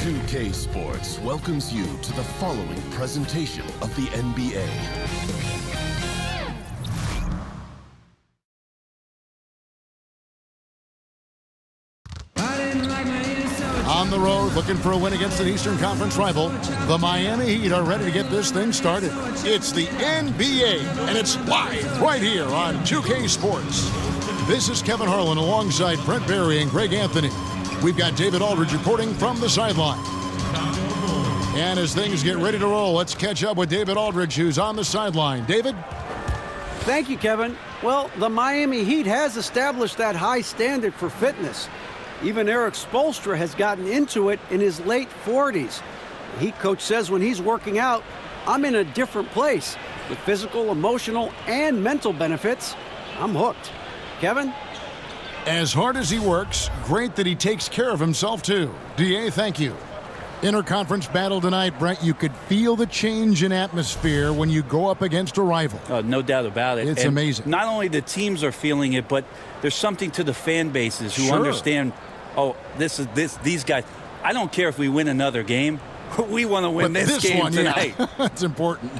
2K Sports welcomes you to the following presentation of the NBA. On the road, looking for a win against an Eastern Conference rival, the Miami Heat are ready to get this thing started. It's the NBA, and it's live right here on 2K Sports. This is Kevin Harlan alongside Brent Barry and Greg Anthony. We've got David Aldridge reporting from the sideline. And as things get ready to roll, let's catch up with David Aldridge, who's on the sideline. David? Thank you, Kevin. Well, the Miami Heat has established that high standard for fitness. Even Eric Spoelstra has gotten into it in his late 40s. The Heat coach says when he's working out, I'm in a different place. With physical, emotional, and mental benefits, I'm hooked. Kevin? As hard as he works, great that he takes care of himself, too. DA, thank you. Interconference battle tonight, Brent. You could feel the change in atmosphere when you go up against a rival. No doubt about it. It's amazing. Not only the teams are feeling it, but there's something to the fan bases who understand, these guys. I don't care if we win another game. We want to win this game one, tonight. Yeah. That's important.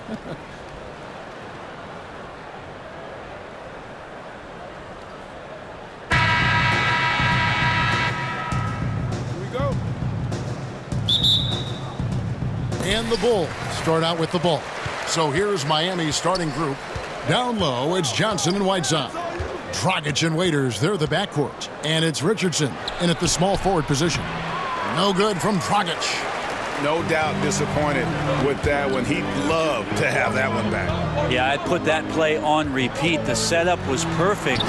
And the Bulls start out with the ball. So here's Miami's starting group. Down low, it's Johnson and Whiteside. Dragic and Waiters, they're the backcourt. And it's Richardson in at the small forward position. No good from Dragic. No doubt disappointed with that one. He'd love to have that one back. Yeah, I'd put that play on repeat. The setup was perfect.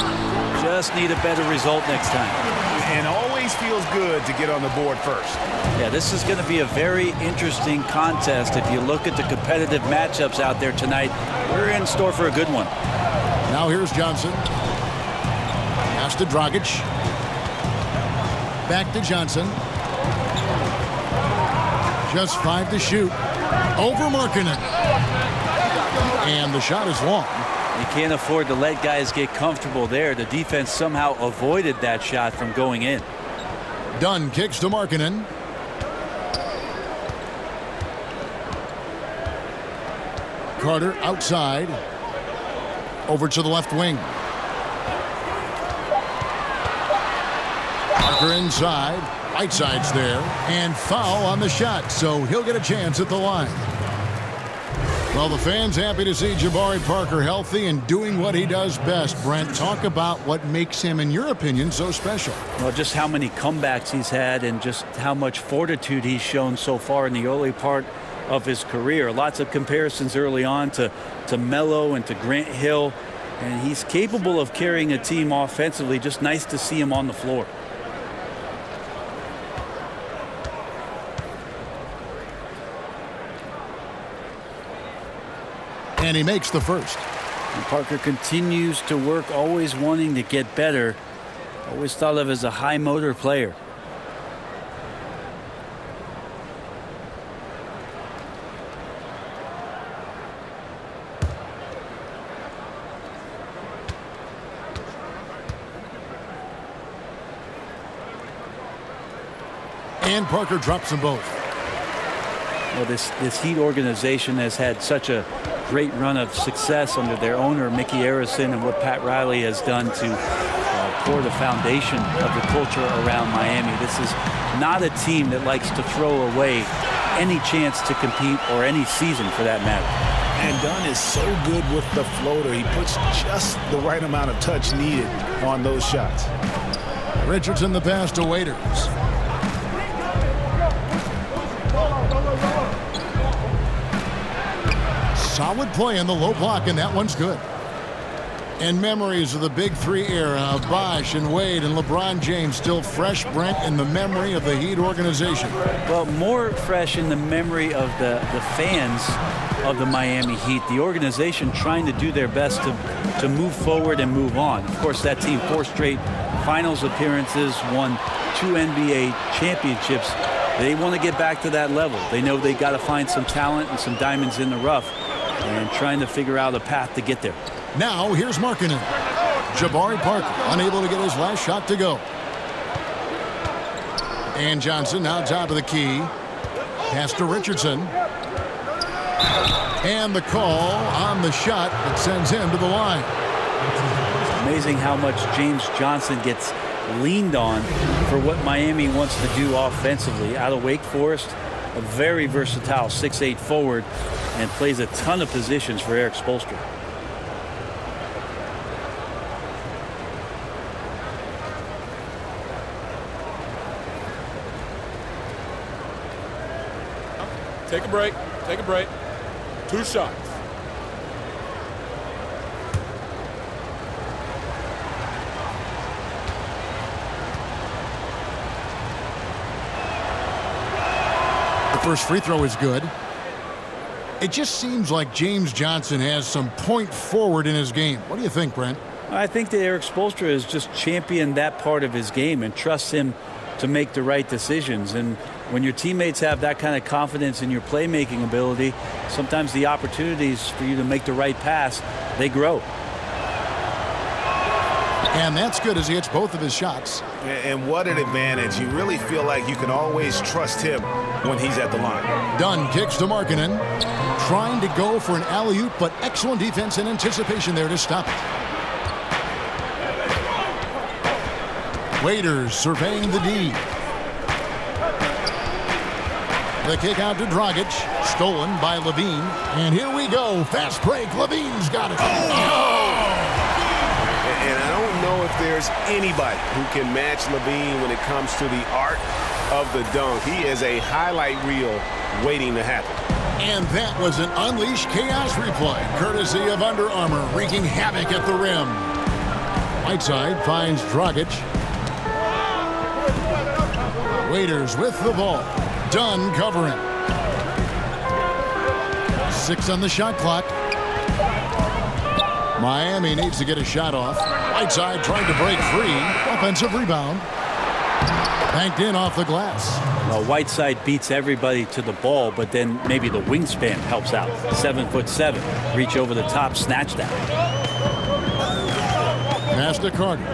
Just need a better result next time. And always feels good to get on the board first. Yeah, this is going to be a very interesting contest. If you look at the competitive matchups out there tonight, we're in store for a good one. Now here's Johnson. Pass to Dragic. Back to Johnson. Just 5 to shoot. Over Markkanen. And the shot is long. You can't afford to let guys get comfortable there. The defense somehow avoided that shot from going in. Dunn kicks to Markkanen. Carter outside. Over to the left wing. Parker inside. Whiteside's there. And foul on the shot, so he'll get a chance at the line. Well, the fans happy to see Jabari Parker healthy and doing what he does best. Brent, talk about what makes him, in your opinion, so special. Well, just how many comebacks he's had and just how much fortitude he's shown so far in the early part of his career. Lots of comparisons early on to Melo and to Grant Hill. And he's capable of carrying a team offensively. Just nice to see him on the floor. And he makes the first. And Parker continues to work, always wanting to get better. Always thought of as a high motor player. And Parker drops them both. Well, this Heat organization has had such a great run of success under their owner, Mickey Arison, and what Pat Riley has done to pour the foundation of the culture around Miami. This is not a team that likes to throw away any chance to compete, or any season for that matter. And Dunn is so good with the floater. He puts just the right amount of touch needed on those shots. Richardson the pass to Waiters. Solid play in the low block, and that one's good. And memories of the Big Three era of Bosh and Wade and LeBron James still fresh, Brent, in the memory of the Heat organization. Well, more fresh in the memory of the fans of the Miami Heat. The organization trying to do their best to move forward and move on. Of course, that team 4 straight finals appearances, won 2 NBA championships. They want to get back to that level. They know they got to find some talent and some diamonds in the rough, and trying to figure out a path to get there. Now here's Markkanen. Jabari Parker unable to get his last shot to go. And Johnson now top of the key. Pass to Richardson. And the call on the shot that sends him to the line. Amazing how much James Johnson gets leaned on for what Miami wants to do offensively. Out of Wake Forest, a very versatile 6'8" forward, and plays a ton of positions for Erik Spoelstra. Take a break. Take a break. 2 shots. The first free throw is good. It just seems like James Johnson has some point forward in his game. What do you think, Brent? I think that Erik Spoelstra has just championed that part of his game and trusts him to make the right decisions. And when your teammates have that kind of confidence in your playmaking ability, sometimes the opportunities for you to make the right pass, they grow. And that's good as he hits both of his shots. And what an advantage. You really feel like you can always trust him when he's at the line. Dunn kicks to Markkanen. Trying to go for an alley-oop, but excellent defense and anticipation there to stop it. Waiters surveying the D. The kick out to Dragic. Stolen by Levine. And here we go. Fast break. Levine's got it. And I don't know if there's anybody who can match Levine when it comes to the art of the dunk. He is a highlight reel waiting to happen. And that was an Unleash Chaos replay, courtesy of Under Armour, wreaking havoc at the rim. Whiteside finds Dragic. Waiters with the ball. Dunn covering. 6 on the shot clock. Miami needs to get a shot off. Whiteside trying to break free. Offensive rebound. Banked in off the glass. Well, Whiteside beats everybody to the ball, but then maybe the wingspan helps out. 7'7". Reach over the top, snatch that. Pass to Carter.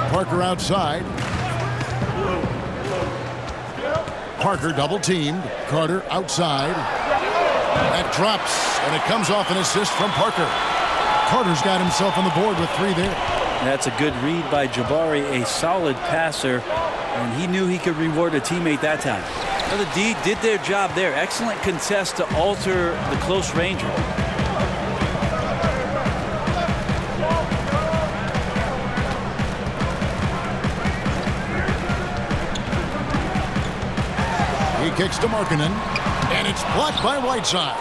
Parker outside. Parker double teamed. Carter outside. That drops, and it comes off an assist from Parker. Carter's got himself on the board with 3 there. That's a good read by Jabari, a solid passer, and he knew he could reward a teammate that time. Well, the D did their job there. Excellent contest to alter the close ranger. He kicks to Markkanen, and it's blocked by Whiteside.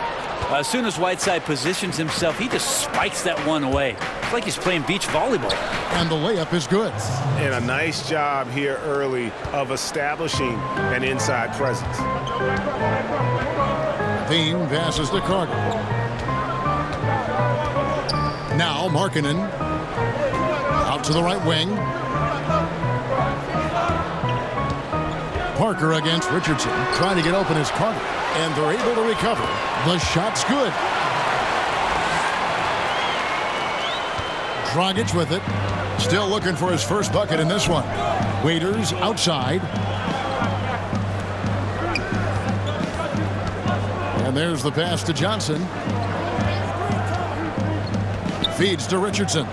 As soon as Whiteside positions himself, he just spikes that one away. It's like he's playing beach volleyball. And the layup is good. And a nice job here early of establishing an inside presence. Thiem passes to Carter. Now Markkanen out to the right wing. Parker against Richardson, trying to get open as Carter, and they're able to recover. The shot's good. Dragic with it, still looking for his first bucket in this one. Waiters outside. And there's the pass to Johnson. Feeds to Richardson.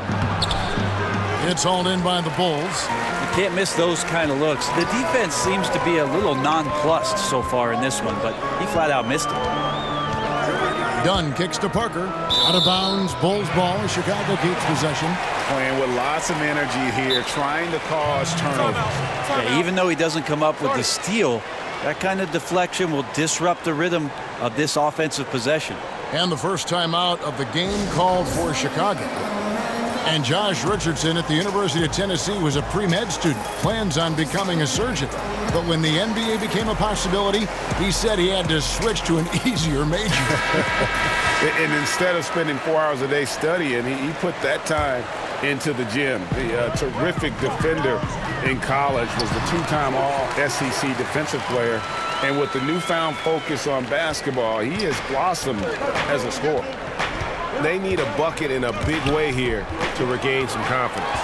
It's hauled in by the Bulls. You can't miss those kind of looks. The defense seems to be a little nonplussed so far in this one, but he flat out missed it. Dunn kicks to Parker. Out of bounds, Bulls ball. Chicago keeps possession. Playing with lots of energy here, trying to cause turnovers. Yeah, even though he doesn't come up with the steal, that kind of deflection will disrupt the rhythm of this offensive possession. And the first time out of the game called for Chicago. And Josh Richardson at the University of Tennessee was a pre-med student, plans on becoming a surgeon. But when the NBA became a possibility, he said he had to switch to an easier major. And instead of spending 4 hours a day studying, he put that time into the gym. The terrific defender in college, was the 2-time All-SEC defensive player. And with the newfound focus on basketball, he has blossomed as a scorer. They need a bucket in a big way here to regain some confidence.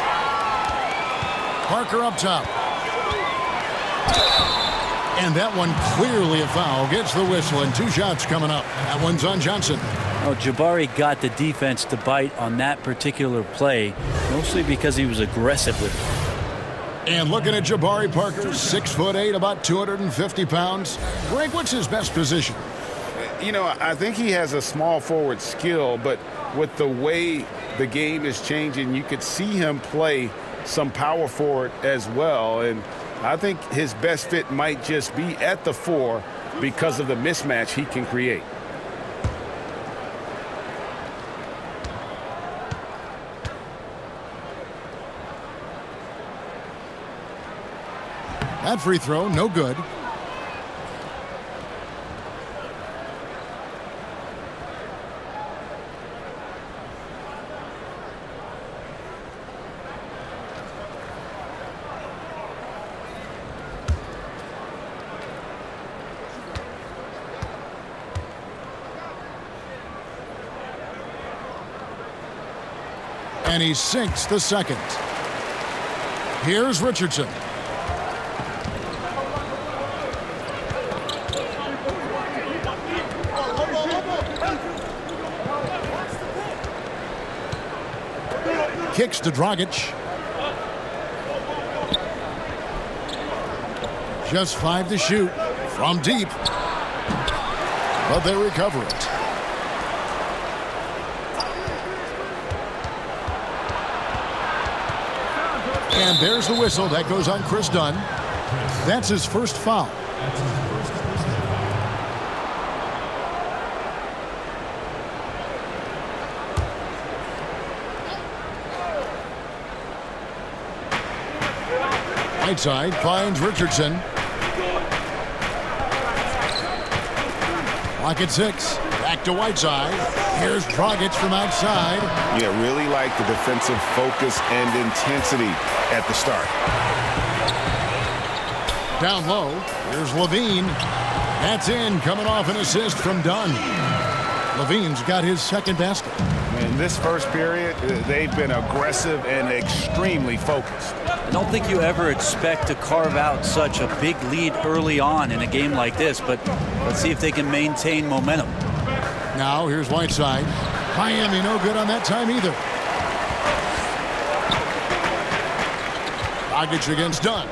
Parker up top. And that one clearly a foul. Gets the whistle, and 2 shots coming up. That one's on Johnson. Oh, Jabari got the defense to bite on that particular play, mostly because he was aggressive with it. And looking at Jabari Parker, 6'8", about 250 pounds. Greg, what's his best position? You know, I think he has a small forward skill, but with the way the game is changing, you could see him play some power forward as well. And I think his best fit might just be at the 4 because of the mismatch he can create. That free throw, no good. And he sinks the second. Here's Richardson. Kicks to Dragic. Just 5 to shoot from deep. But they recover it. And there's the whistle. That goes on Chris Dunn. That's his first foul. Whiteside finds Richardson. Clock at 6. Back to Whiteside. Here's Dragic from outside. Yeah, really like the defensive focus and intensity at the start. Down low. Here's Levine. That's in, coming off an assist from Dunn. Levine's got his second basket. In this first period, they've been aggressive and extremely focused. I don't think you ever expect to carve out such a big lead early on in a game like this, but let's see if they can maintain momentum. Now here's Whiteside. Miami no good on that time either. Dragic against Dunn.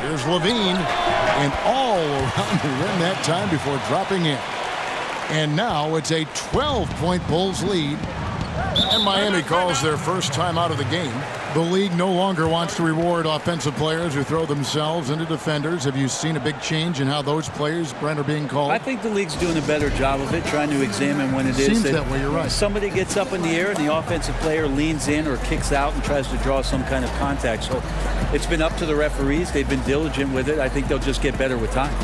Here's Levine. And all around the rim that time before dropping in. And now it's a 12-point Bulls lead. And Miami calls their first time out of the game. The league no longer wants to reward offensive players who throw themselves into defenders. Have you seen a big change in how those players, Brent, are being called? I think the league's doing a better job of it, trying to examine when it is. Seems that way, you're right. Somebody gets up in the air and the offensive player leans in or kicks out and tries to draw some kind of contact. So it's been up to the referees. They've been diligent with it. I think they'll just get better with time.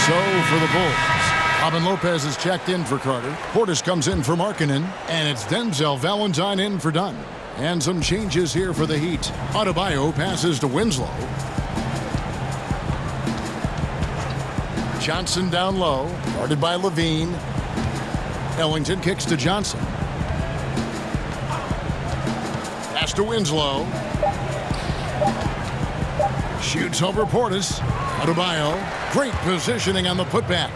So for the Bulls, Robin Lopez is checked in for Carter. Portis comes in for Markkanen, and it's Denzel Valentine in for Dunn. And some changes here for the Heat. Adebayo passes to Winslow. Johnson down low, guarded by Levine. Ellington kicks to Johnson. Pass to Winslow. Shoots over Portis. Adebayo, great positioning on the putback.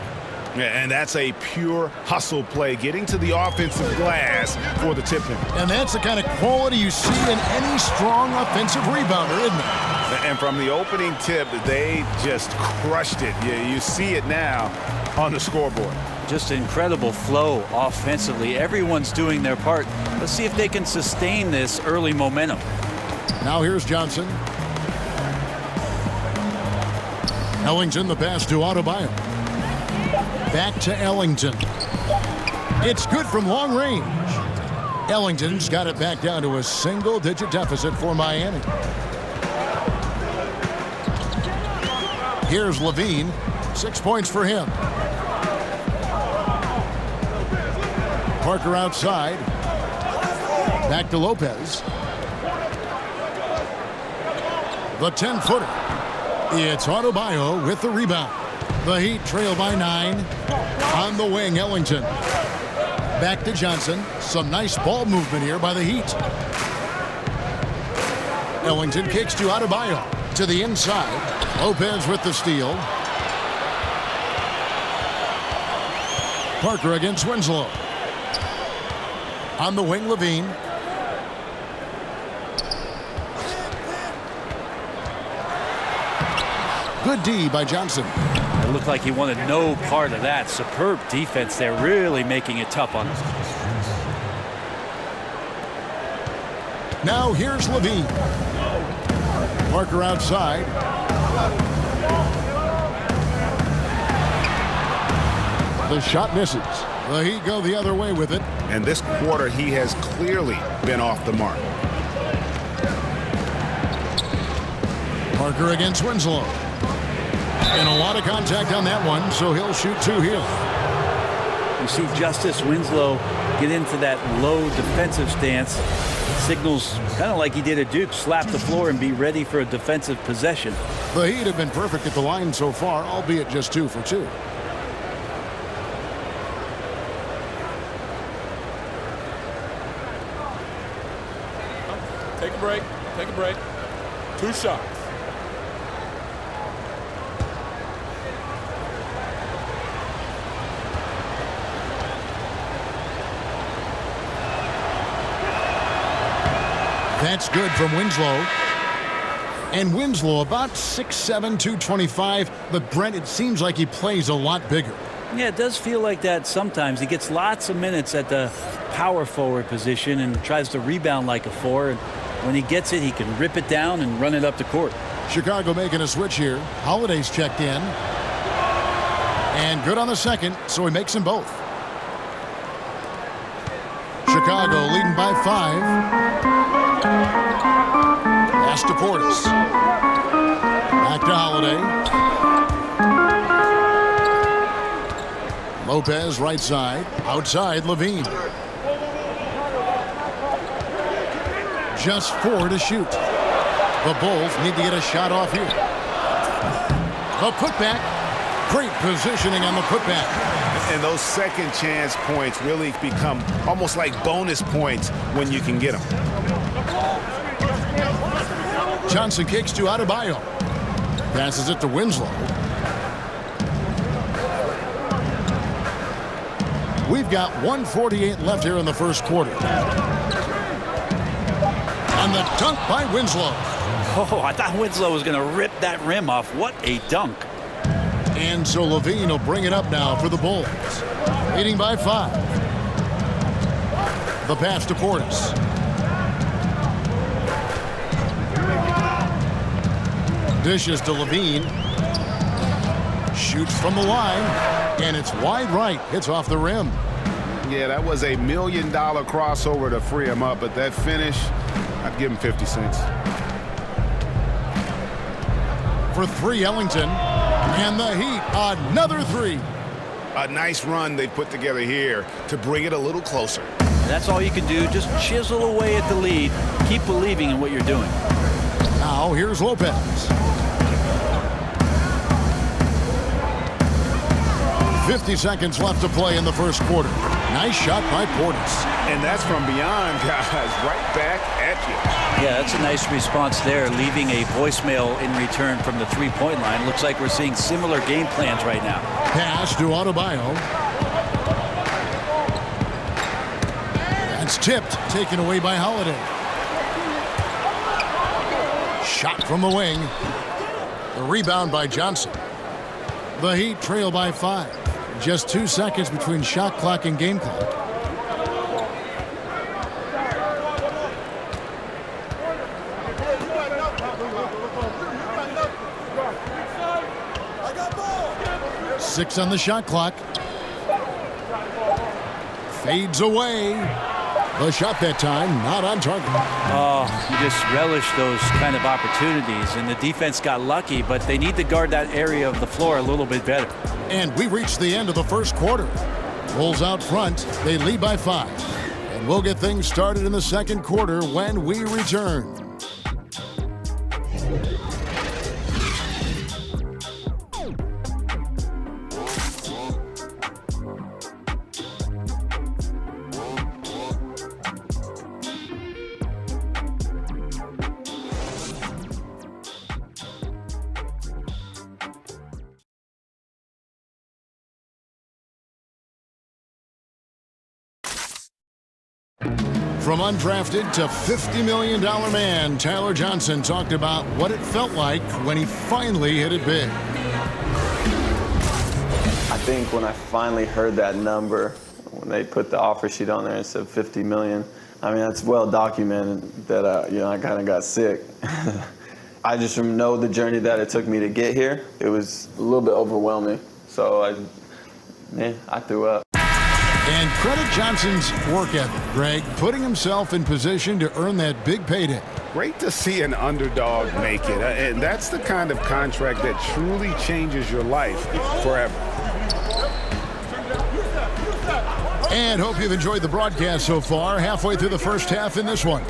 And that's a pure hustle play, getting to the offensive glass for the tip-in. And that's the kind of quality you see in any strong offensive rebounder, isn't it? And from the opening tip, they just crushed it. You see it now on the scoreboard. Just incredible flow offensively. Everyone's doing their part. Let's see if they can sustain this early momentum. Now here's Johnson. Ellington, the pass to Adebayo. Back to Ellington. It's good from long range. Ellington's got it back down to a single-digit deficit for Miami. Here's Levine. 6 points for him. Parker outside. Back to Lopez. The 10-footer. It's Adebayo with the rebound. The Heat trail by 9. On the wing, Ellington. Back to Johnson. Some nice ball movement here by the Heat. Ellington kicks to Adebayo. To the inside. Lopez with the steal. Parker against Winslow. On the wing, Levine. Good D by Johnson. It looked like he wanted no part of that. Superb defense there, really making it tough on him. Now here's Levine. Parker outside. The shot misses. The Heat go the other way with it. And this quarter, he has clearly been off the mark. Parker against Winslow. And a lot of contact on that one, so he'll shoot two here. You see Justice Winslow get into that low defensive stance. Signals kind of like he did at Duke, slap the floor and be ready for a defensive possession. The Heat have been perfect at the line so far, albeit just 2 for 2. Take a break. Take a break. 2 shots. That's good from Winslow. And Winslow about 6'7", 225. But Brent, it seems like he plays a lot bigger. Yeah, it does feel like that sometimes. He gets lots of minutes at the power forward position and tries to rebound like a 4. And when he gets it, he can rip it down and run it up the court. Chicago making a switch here. Holiday's checked in. And good on the second, so he makes them both. Chicago leading by 5. Pass to Portis. Back to Holiday. Lopez right side. Outside Levine. Just 4 to shoot. The Bulls need to get a shot off here. The putback. Great positioning on the putback. And those second chance points really become almost like bonus points when you can get them. Johnson kicks to Adebayo. Passes it to Winslow. We've got 1:48 left here in the first quarter. And the dunk by Winslow. Oh, I thought Winslow was going to rip that rim off. What a dunk. And so Levine will bring it up now for the Bulls. Leading by 5. The pass to Portis. Dishes to Levine. Shoots from the line. And it's wide right. Hits off the rim. Yeah, that was $1 million crossover to free him up, but that finish, I'd give him 50 cents. For 3, Ellington. And the Heat, another 3. A nice run they put together here to bring it a little closer. That's all you can do. Just chisel away at the lead. Keep believing in what you're doing. Now here's Lopez. 50 seconds left to play in the first quarter. Nice shot by Portis. And that's from beyond, guys, right back at you. Yeah, that's a nice response there, leaving a voicemail in return from the three-point line. Looks like we're seeing similar game plans right now. Pass to Adebayo. That's tipped, taken away by Holiday. Shot from the wing. The rebound by Johnson. The Heat trail by 5. Just 2 seconds between shot clock and game clock. Six on the shot clock. Fades away. The shot that time, not on target. Oh, you just relish those kind of opportunities, and the defense got lucky, but they need to guard that area of the floor a little bit better. And we reached the end of the first quarter. Bulls out front. They lead by 5. And we'll get things started in the second quarter when we return. From undrafted to $50 million man, Tyler Johnson talked about what it felt like when he finally hit it big. I think when I finally heard that number, when they put the offer sheet on there and said $50 million, I mean, that's well documented that, I kind of got sick. I just know the journey that it took me to get here. It was a little bit overwhelming. So I threw up. And credit Johnson's work ethic, Greg, putting himself in position to earn that big payday. Great to see an underdog make it. And that's the kind of contract that truly changes your life forever. And hope you've enjoyed the broadcast so far. Halfway through the first half in this one.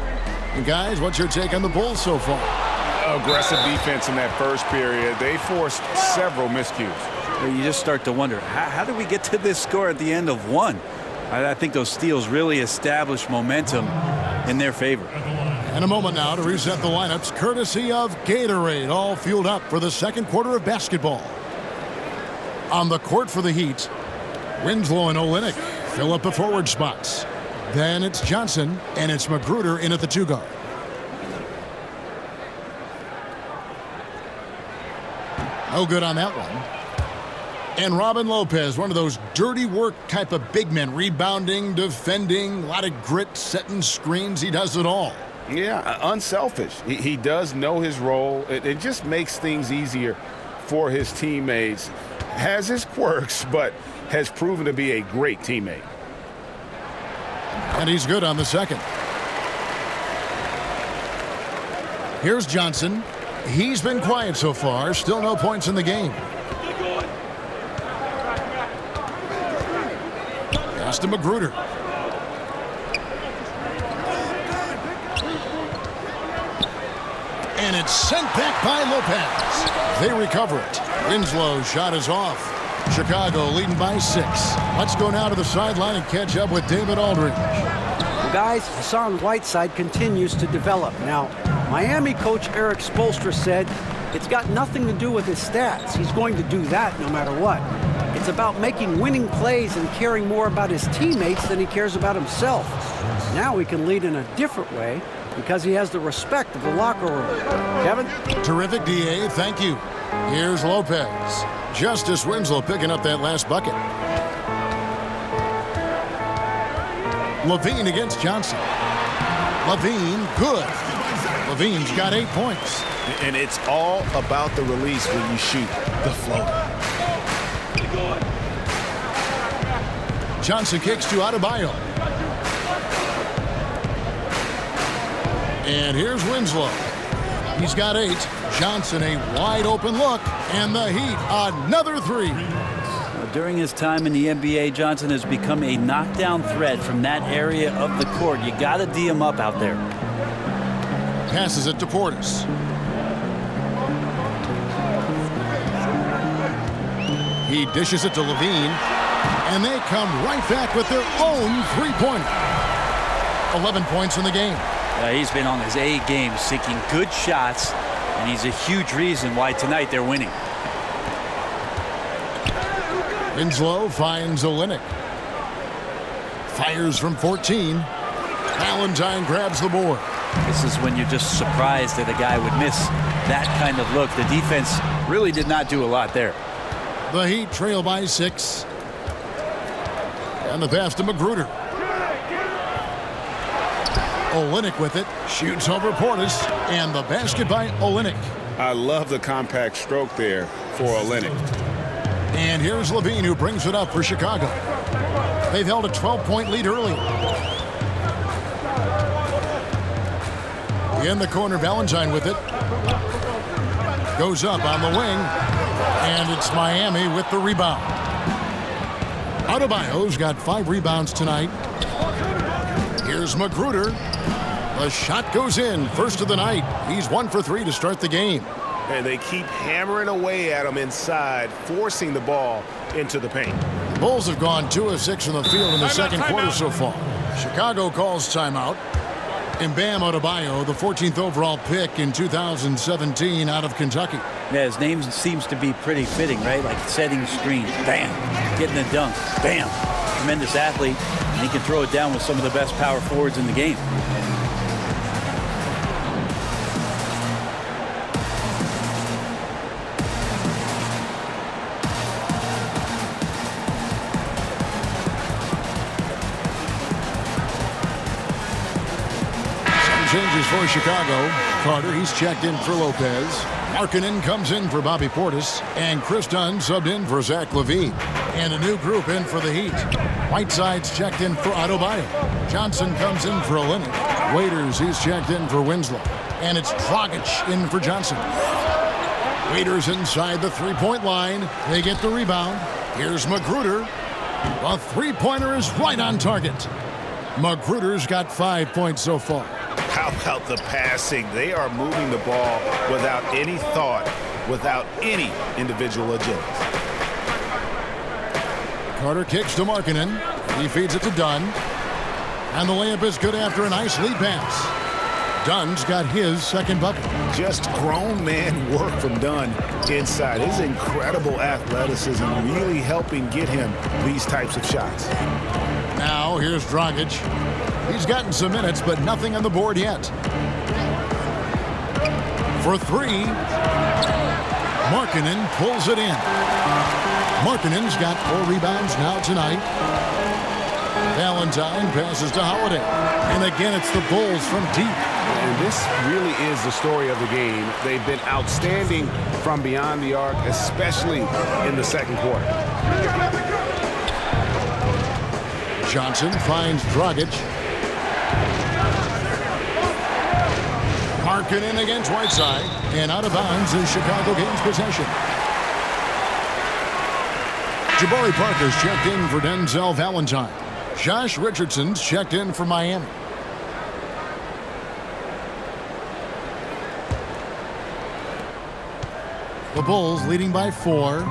And guys, what's your take on the Bulls so far? Aggressive defense in that first period. They forced several miscues. You just start to wonder, how did we get to this score at the end of one? I think those steals really established momentum in their favor. And a moment now to reset the lineups, courtesy of Gatorade, all fueled up for the second quarter of basketball. On the court for the Heat, Winslow and Olynyk fill up the forward spots. Then it's Johnson, and it's Magruder in at the 2 guard. No good on that one. And Robin Lopez, one of those dirty work type of big men, rebounding, defending, a lot of grit, setting screens. He does it all. Yeah, unselfish. He does know his role. It just makes things easier for his teammates. Has his quirks, but has proven to be a great teammate. And he's good on the second. Here's Johnson. He's been quiet so far. Still no points in the game. Pass to Magruder. And it's sent back by Lopez. They recover it. Winslow's shot is off. Chicago leading by 6. Let's go now to the sideline and catch up with David Aldridge. Well, guys, Hassan Whiteside continues to develop. Now, Miami coach Eric Spoelstra said it's got nothing to do with his stats. He's going to do that no matter what. It's about making winning plays and caring more about his teammates than he cares about himself. Now he can lead in a different way because he has the respect of the locker room. Kevin? Terrific, D.A. Thank you. Here's Lopez. Justice Winslow picking up that last bucket. Levine against Johnson. Levine, good. Levine's got 8 points. And it's all about the release when you shoot the floater. Johnson kicks to Adebayo. And here's Winslow. He's got 8. Johnson a wide open look. And the Heat another 3. During his time in the NBA, Johnson has become a knockdown threat from that area of the court. You got to D him up out there. Passes it to Portis. He dishes it to Levine. And they come right back with their own 3-pointer. 11 points in the game. He's been on his A game, seeking good shots, and he's a huge reason why tonight they're winning. Winslow finds Olynyk. Fires from 14. Valentine grabs the board. This is when you're just surprised that a guy would miss that kind of look. The defense really did not do a lot there. The Heat trail by 6. And the pass to Magruder. Olynyk with it. Shoots over Portis. And the basket by Olynyk. I love the compact stroke there for Olynyk. And here's Levine, who brings it up for Chicago. They've held a 12-point lead early. In the corner, Valentine with it. Goes up on the wing. And it's Miami with the rebound. Adebayo's got 5 rebounds tonight. Here's Magruder. The shot goes in. First of the night. He's 1 for 3 to start the game. And they keep hammering away at him inside, forcing the ball into the paint. The Bulls have gone 2 of 6 in the field in the second quarter so far. Chicago calls timeout. And Bam Adebayo, the 14th overall pick in 2017 out of Kentucky. Yeah, his name seems to be pretty fitting, right? Like setting screens, bam, getting a dunk, bam, tremendous athlete, and he can throw it down with some of the best power forwards in the game. Changes for Chicago. Carter, he's checked in for Lopez. Markkanen comes in for Bobby Portis. And Chris Dunn subbed in for Zach LaVine. And a new group in for the Heat. Whiteside's checked in for Adebayo. Johnson comes in for Olynyk. Waiters, he's checked in for Winslow. And it's Dragic in for Johnson. Waiters inside the three-point line. They get the rebound. Here's Magruder. The three-pointer is right on target. Magruder's got 5 points so far. How about the passing? They are moving the ball without any thought, without any individual agenda. Carter kicks to Markkanen. He feeds it to Dunn. And the layup is good after a nice lead pass. Dunn's got his second bucket. Just grown man work from Dunn inside. His incredible athleticism really helping get him these types of shots. Now here's Dragic. He's gotten some minutes, but nothing on the board yet. For three, Markkanen pulls it in. Markkanen's got 4 rebounds now tonight. Valentine passes to Holiday. And again, it's the Bulls from deep. And this really is the story of the game. They've been outstanding from beyond the arc, especially in the second quarter. Johnson finds Dragic. Markkanen against Whiteside. And out of bounds as Chicago gains possession. Jabari Parker's checked in for Denzel Valentine. Josh Richardson's checked in for Miami. The Bulls leading by 4.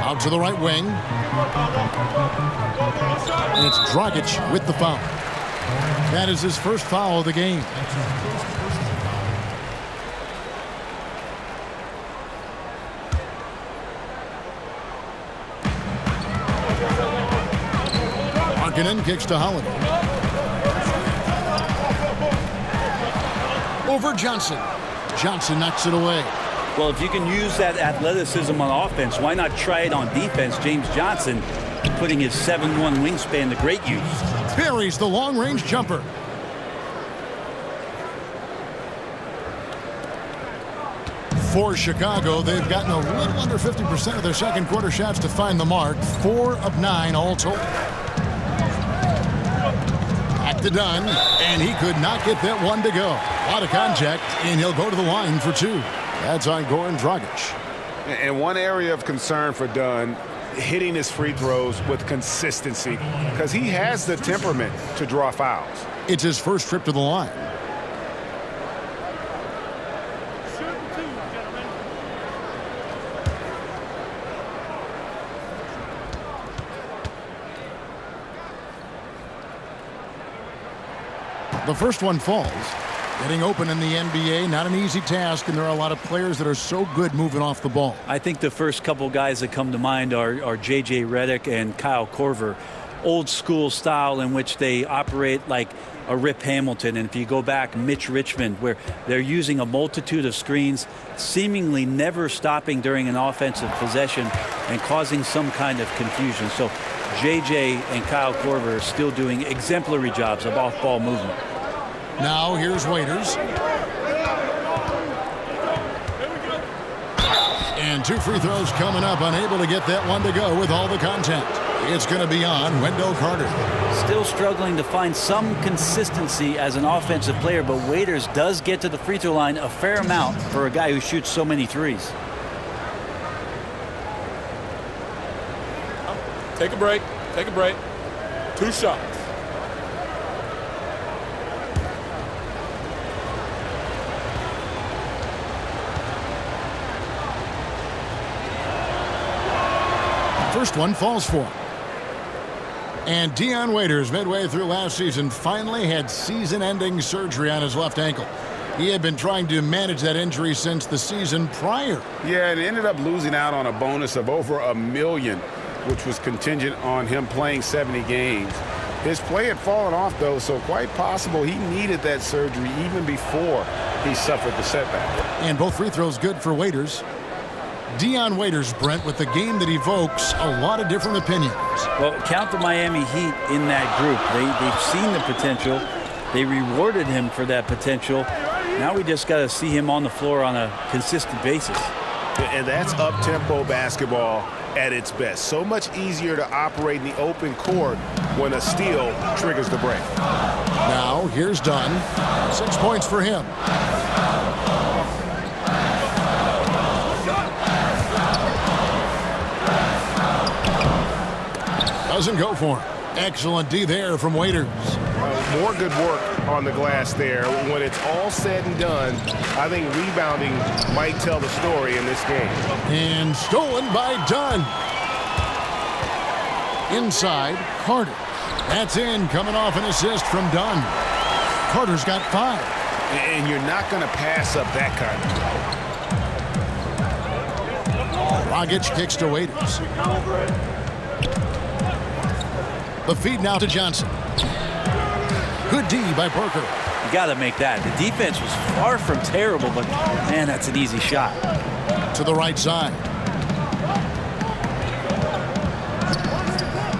Out to the right wing. And it's Dragic with the foul. That is his first foul of the game. Markkanen kicks to Holiday. Over Johnson. Johnson knocks it away. Well, if you can use that athleticism on offense, why not try it on defense? James Johnson putting his 7'1" wingspan to great use. Buries the long-range jumper. For Chicago, they've gotten a little under 50% of their second quarter shots to find the mark. 4 of 9 all told. Back to Dunn, and he could not get that one to go. A lot of contact, and he'll go to the line for 2. That's on Goran Dragic. And one area of concern for Dunn, hitting his free throws with consistency, because he has the temperament to draw fouls. It's his first trip to the line. The first one falls. Getting open in the NBA, not an easy task, and there are a lot of players that are so good moving off the ball. I think the first couple guys that come to mind are J.J. Redick and Kyle Korver. Old school style in which they operate like a Rip Hamilton. And if you go back, Mitch Richmond, where they're using a multitude of screens, seemingly never stopping during an offensive possession and causing some kind of confusion. So J.J. and Kyle Korver are still doing exemplary jobs of off-ball movement. Now here's Waiters. And 2 free throws coming up, unable to get that one to go with all the contact. It's going to be on Wendell Carter. Still struggling to find some consistency as an offensive player, but Waiters does get to the free throw line a fair amount for a guy who shoots so many threes. Take a break. Take a break. 2 shots. First one falls for him. And Dion Waiters, midway through last season, finally had season-ending surgery on his left ankle. He had been trying to manage that injury since the season prior. Yeah, and ended up losing out on a bonus of over $1 million which was contingent on him playing 70 games. His play had fallen off, though, so quite possible he needed that surgery even before he suffered the setback. And both free throws good for Waiters. Dion Waiters, Brent, with the game that evokes a lot of different opinions. Well, count the Miami Heat in that group. They've seen the potential. They rewarded him for that potential. Now we just got to see him on the floor on a consistent basis. And that's up-tempo basketball at its best. So much easier to operate in the open court when a steal triggers the break. Now, here's Dunn. 6 points for him. Doesn't go for him. Excellent D there from Waiters. More good work on the glass there. When it's all said and done, I think rebounding might tell the story in this game. And stolen by Dunn. Inside, Carter. That's in, coming off an assist from Dunn. Carter's got 5. And you're not going to pass up that kind. Dragic kicks to Waiters. The feed now to Johnson. Good D by Parker. You got to make that. The defense was far from terrible, but, man, that's an easy shot. To the right side.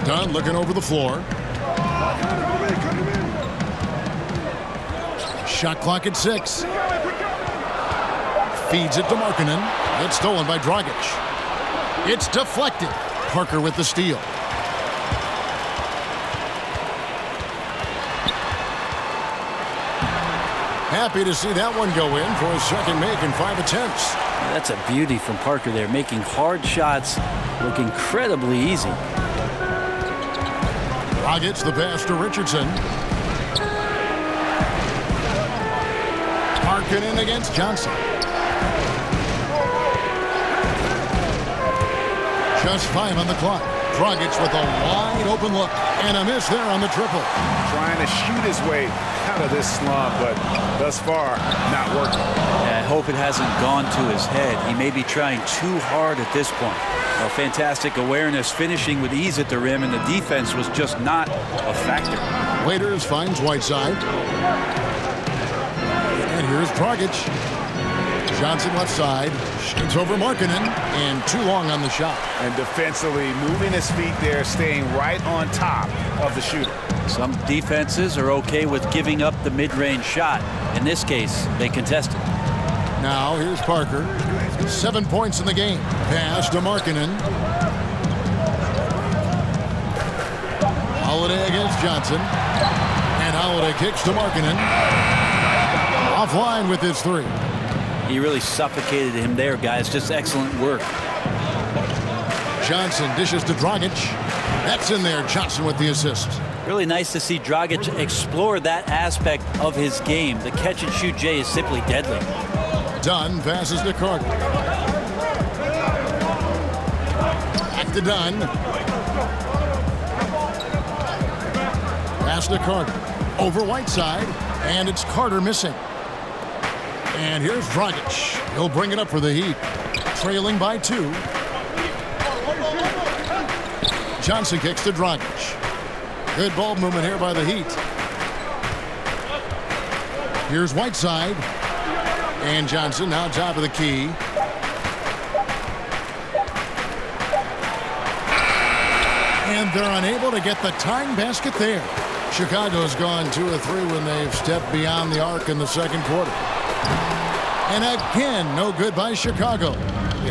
Dunn looking over the floor. Shot clock at 6. Feeds it to Markkanen. It's stolen by Dragic. It's deflected. Parker with the steal. Happy to see that one go in for his second make in 5 attempts. That's a beauty from Parker there, making hard shots look incredibly easy. Dragic the pass to Richardson. Markkanen against Johnson. Just 5 on the clock. Dragic with a wide open look and a miss there on the triple. Trying to shoot his way out of this slump, but thus far, not working. I hope it hasn't gone to his head. He may be trying too hard at this point. A fantastic awareness, finishing with ease at the rim, and the defense was just not a factor. Waiters finds Whiteside. And here's Dragic. Johnson left side. Shoots over Markkanen, and too long on the shot. And defensively, moving his feet there, staying right on top of the shooter. Some defenses are okay with giving up the mid-range shot. In this case, they contested. Now here's Parker. 7 points in the game. Pass to Markkanen. Holiday against Johnson. And Holiday kicks to Markkanen. Offline with his 3. He really suffocated him there, guys. Just excellent work. Johnson dishes to Dragic. That's in there. Johnson with the assist. Really nice to see Dragic explore that aspect of his game. The catch and shoot J is simply deadly. Dunn passes to Carter. Back to Dunn. Pass to Carter. Over Whiteside. And it's Carter missing. And here's Dragic. He'll bring it up for the Heat. Trailing by 2. Johnson kicks to Dragic. Good ball movement here by the Heat. Here's Whiteside. And Johnson now top of the key. And they're unable to get the tying basket there. Chicago's gone 2 of 3 when they've stepped beyond the arc in the second quarter. And again, no good by Chicago.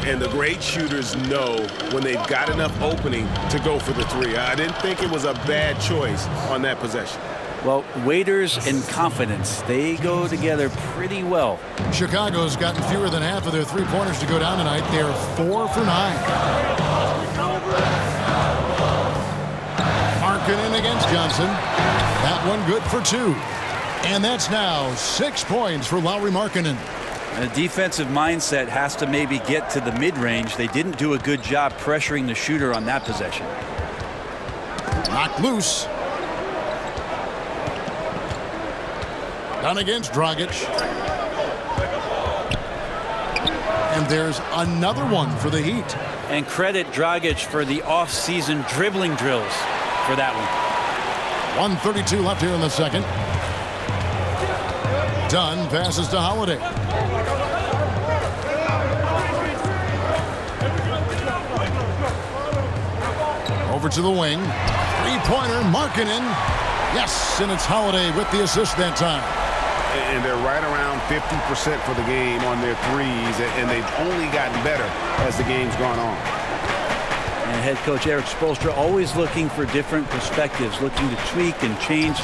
And the great shooters know when they've got enough opening to go for the 3. I didn't think it was a bad choice on that possession. Well, Waiters and confidence, they go together pretty well. Chicago's gotten fewer than half of their 3-pointers to go down tonight. They're 4 for 9. Markkanen against Johnson. That one good for 2. And that's now 6 points for Lauri Markkanen. A defensive mindset has to maybe get to the mid-range. They didn't do a good job pressuring the shooter on that possession. Knocked loose. Done against Dragic. And there's another one for the Heat. And credit Dragic for the off-season dribbling drills for that one. 1:32 left here in the second. Dunn passes to Holiday. Over to the wing. Three-pointer, Markkanen. Yes, and it's Holiday with the assist that time. And they're right around 50% for the game on their threes, and they've only gotten better as the game's gone on. And head coach Erik Spoelstra always looking for different perspectives, looking to tweak and change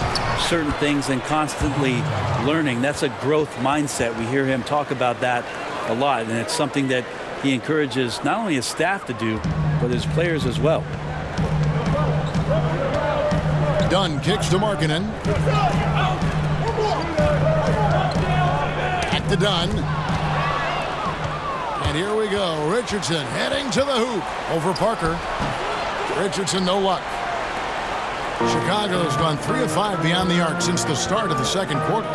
certain things and constantly learning. That's a growth mindset. We hear him talk about that a lot, and it's something that he encourages not only his staff to do, but his players as well. Dunn kicks to Markkanen. Back to Dunn. And here we go. Richardson heading to the hoop over Parker. Richardson, no luck. Chicago's gone 3 of 5 beyond the arc since the start of the second quarter.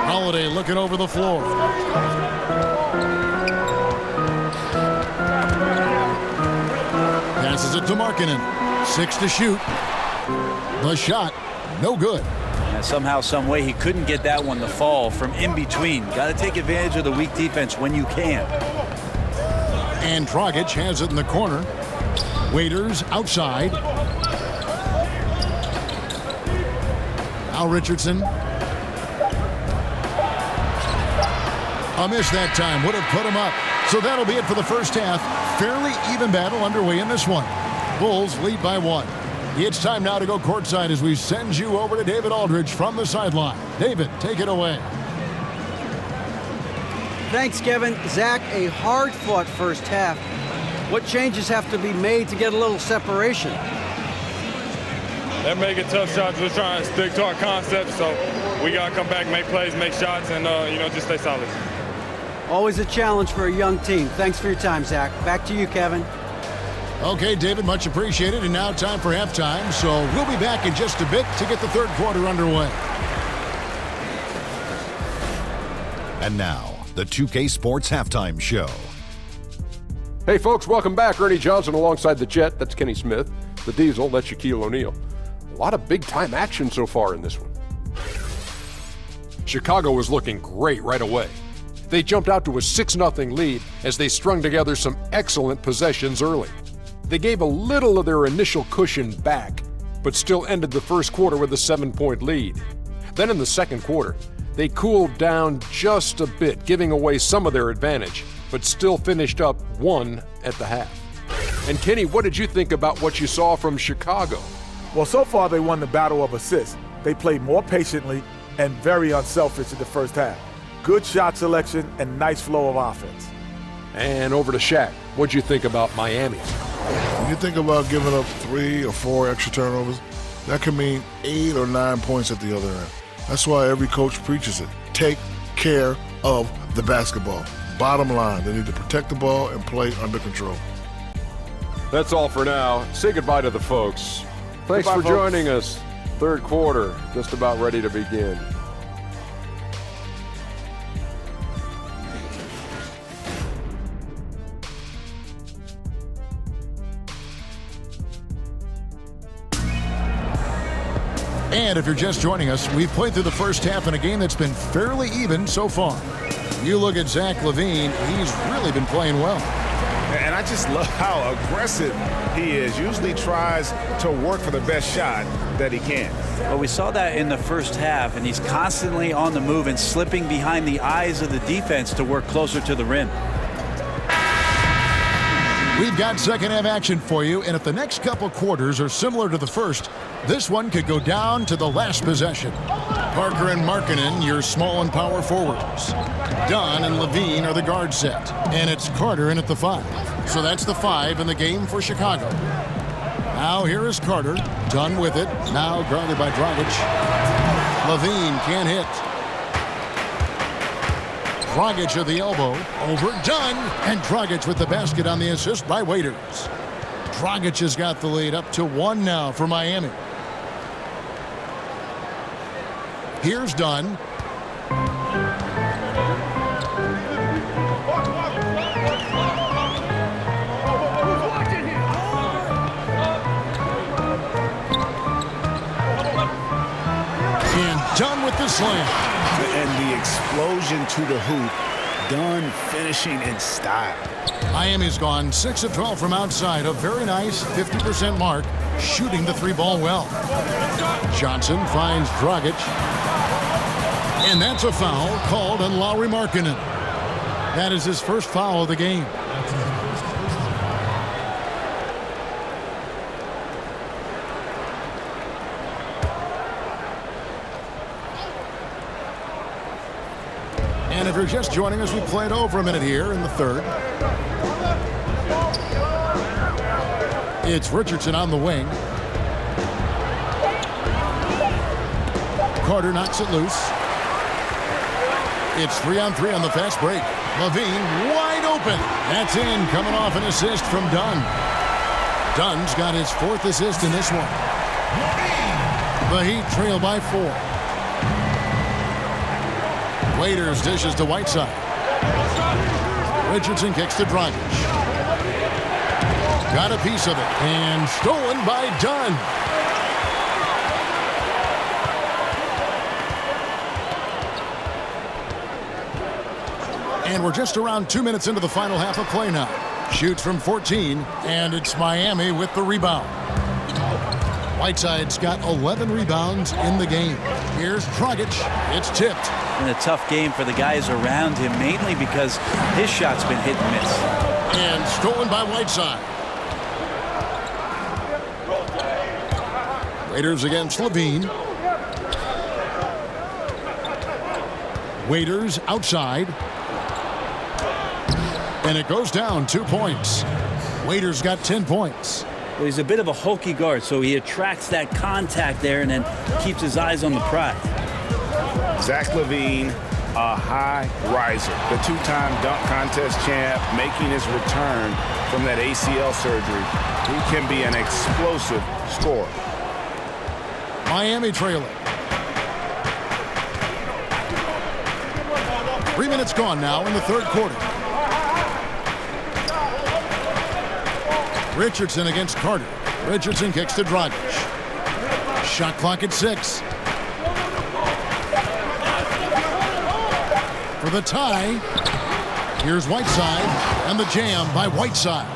Holiday looking over the floor. Passes it to Markkanen. 6 to shoot. The shot, no good. And somehow, some way, he couldn't get that one to fall from in between. Got to take advantage of the weak defense when you can. And Dragic has it in the corner. Waiters outside. Al Richardson. A miss that time. Would have put him up. So that'll be it for the first half. Fairly even battle underway in this one. Bulls lead by 1. It's time now to go courtside as we send you over to David Aldridge from the sideline. David, take it away. Thanks, Kevin. Zach, a hard-fought first half. What changes have to be made to get a little separation? They're making tough shots. We're trying to stick to our concept, so we got to come back, make plays, make shots, and, just stay solid. Always a challenge for a young team. Thanks for your time, Zach. Back to you, Kevin. Okay, David, much appreciated. And now time for halftime. So we'll be back in just a bit to get the third quarter underway. And now, the 2K Sports Halftime Show. Hey, folks, welcome back. Ernie Johnson alongside the Jet. That's Kenny Smith. The Diesel, that's Shaquille O'Neal. A lot of big-time action so far in this one. Chicago was looking great right away. They jumped out to a 6-0 lead as they strung together some excellent possessions early. They gave a little of their initial cushion back, but still ended the first quarter with a 7-point lead. Then in the second quarter, they cooled down just a bit, giving away some of their advantage, but still finished up 1 at the half. And Kenny, what did you think about what you saw from Chicago? Well, so far they won the battle of assists. They played more patiently and very unselfish in the first half. Good shot selection and nice flow of offense. And over to Shaq. What'd you think about Miami? When you think about giving up 3 or 4 extra turnovers, that can mean 8 or 9 points at the other end. That's why every coach preaches it. Take care of the basketball. Bottom line, they need to protect the ball and play under control. That's all for now. Say goodbye to the folks. Thanks for joining us. Third quarter, just about ready to begin. And if you're just joining us, we've played through the first half in a game that's been fairly even so far. You look at Zach LaVine, he's really been playing well. And I just love how aggressive he is. Usually tries to work for the best shot that he can. Well, we saw that in the first half, and he's constantly on the move and slipping behind the eyes of the defense to work closer to the rim. We've got second half action for you, and if the next couple quarters are similar to the first, this one could go down to the last possession. Parker and Markkanen, your small and power forwards. Dunn and LaVine are the guard set, and it's Carter in at the 5. So that's the 5 in the game for Chicago. Now here is Carter, Dunn with it, now guarded by Dragic. LaVine can't hit. Dragic at the elbow, over Dunn, and Dragic with the basket on the assist by Waiters. Dragic has got the lead up to 1 now for Miami. Here's Dunn. slam. And the explosion to the hoop, Dunn finishing in style. Miami's gone 6 of 12 from outside, a very nice 50% mark, shooting the three ball well. Johnson finds Dragic, and that's a foul called on Lauri Markkanen. That is his first foul of the game. And if you're just joining us, we played over a minute here in the third. It's Richardson on the wing. Carter knocks it loose. It's 3-on-3 on the fast break. LaVine wide open. That's in, coming off an assist from Dunn. Dunn's got his 4th assist in this one. The Heat trail by 4. Waiters dishes to Whiteside. Richardson kicks to Dragic. Got a piece of it and stolen by Dunn. And we're just around 2 minutes into the final half of play now. Shoots from 14, and it's Miami with the rebound. Whiteside's got 11 rebounds in the game. Here's Dragic. It's tipped. And a tough game for the guys around him, mainly because his shot's been hit and miss. And stolen by Whiteside. Waiters against LaVine. Waiters outside. And it goes down 2 points. Waiters got 10 points. Well, he's a bit of a hokey guard, so he attracts that contact there and then keeps his eyes on the prize. Zach LaVine, a high riser. The 2-time dunk contest champ, making his return from that ACL surgery. He can be an explosive scorer. Miami trailing. 3 minutes gone now in the third quarter. Richardson against Carter. Richardson kicks to Dragic. Shot clock at 6. For the tie, here's Whiteside, and the jam by Whiteside.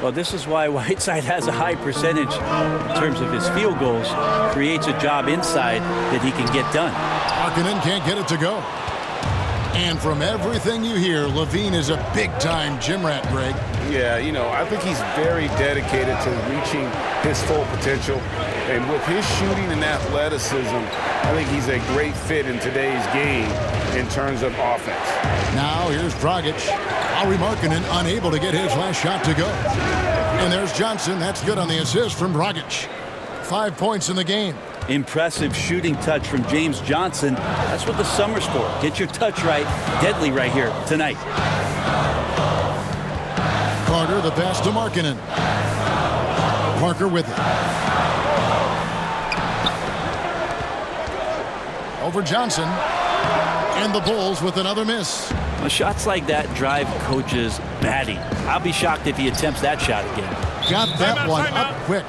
Well, this is why Whiteside has a high percentage in terms of his field goals. Creates a job inside that he can get done. Markkanen can't get it to go. And from everything you hear, LaVine is a big-time gym rat, Greg. Yeah, you know, I think he's very dedicated to reaching his full potential. And with his shooting and athleticism, I think he's a great fit in today's game in terms of offense. Now here's Dragic. Lauri Markkanen unable to get his last shot to go. And there's Johnson. That's good on the assist from Dragic. 5 points in the game. Impressive shooting touch from James Johnson. That's what the summer's for. Get your touch right. Deadly right here tonight. Carter, the pass to Markkanen. Parker with it. Over Johnson. And the Bulls with another miss. Well, shots like that drive coaches batty. I'll be shocked if he attempts that shot again. Got that one up quick.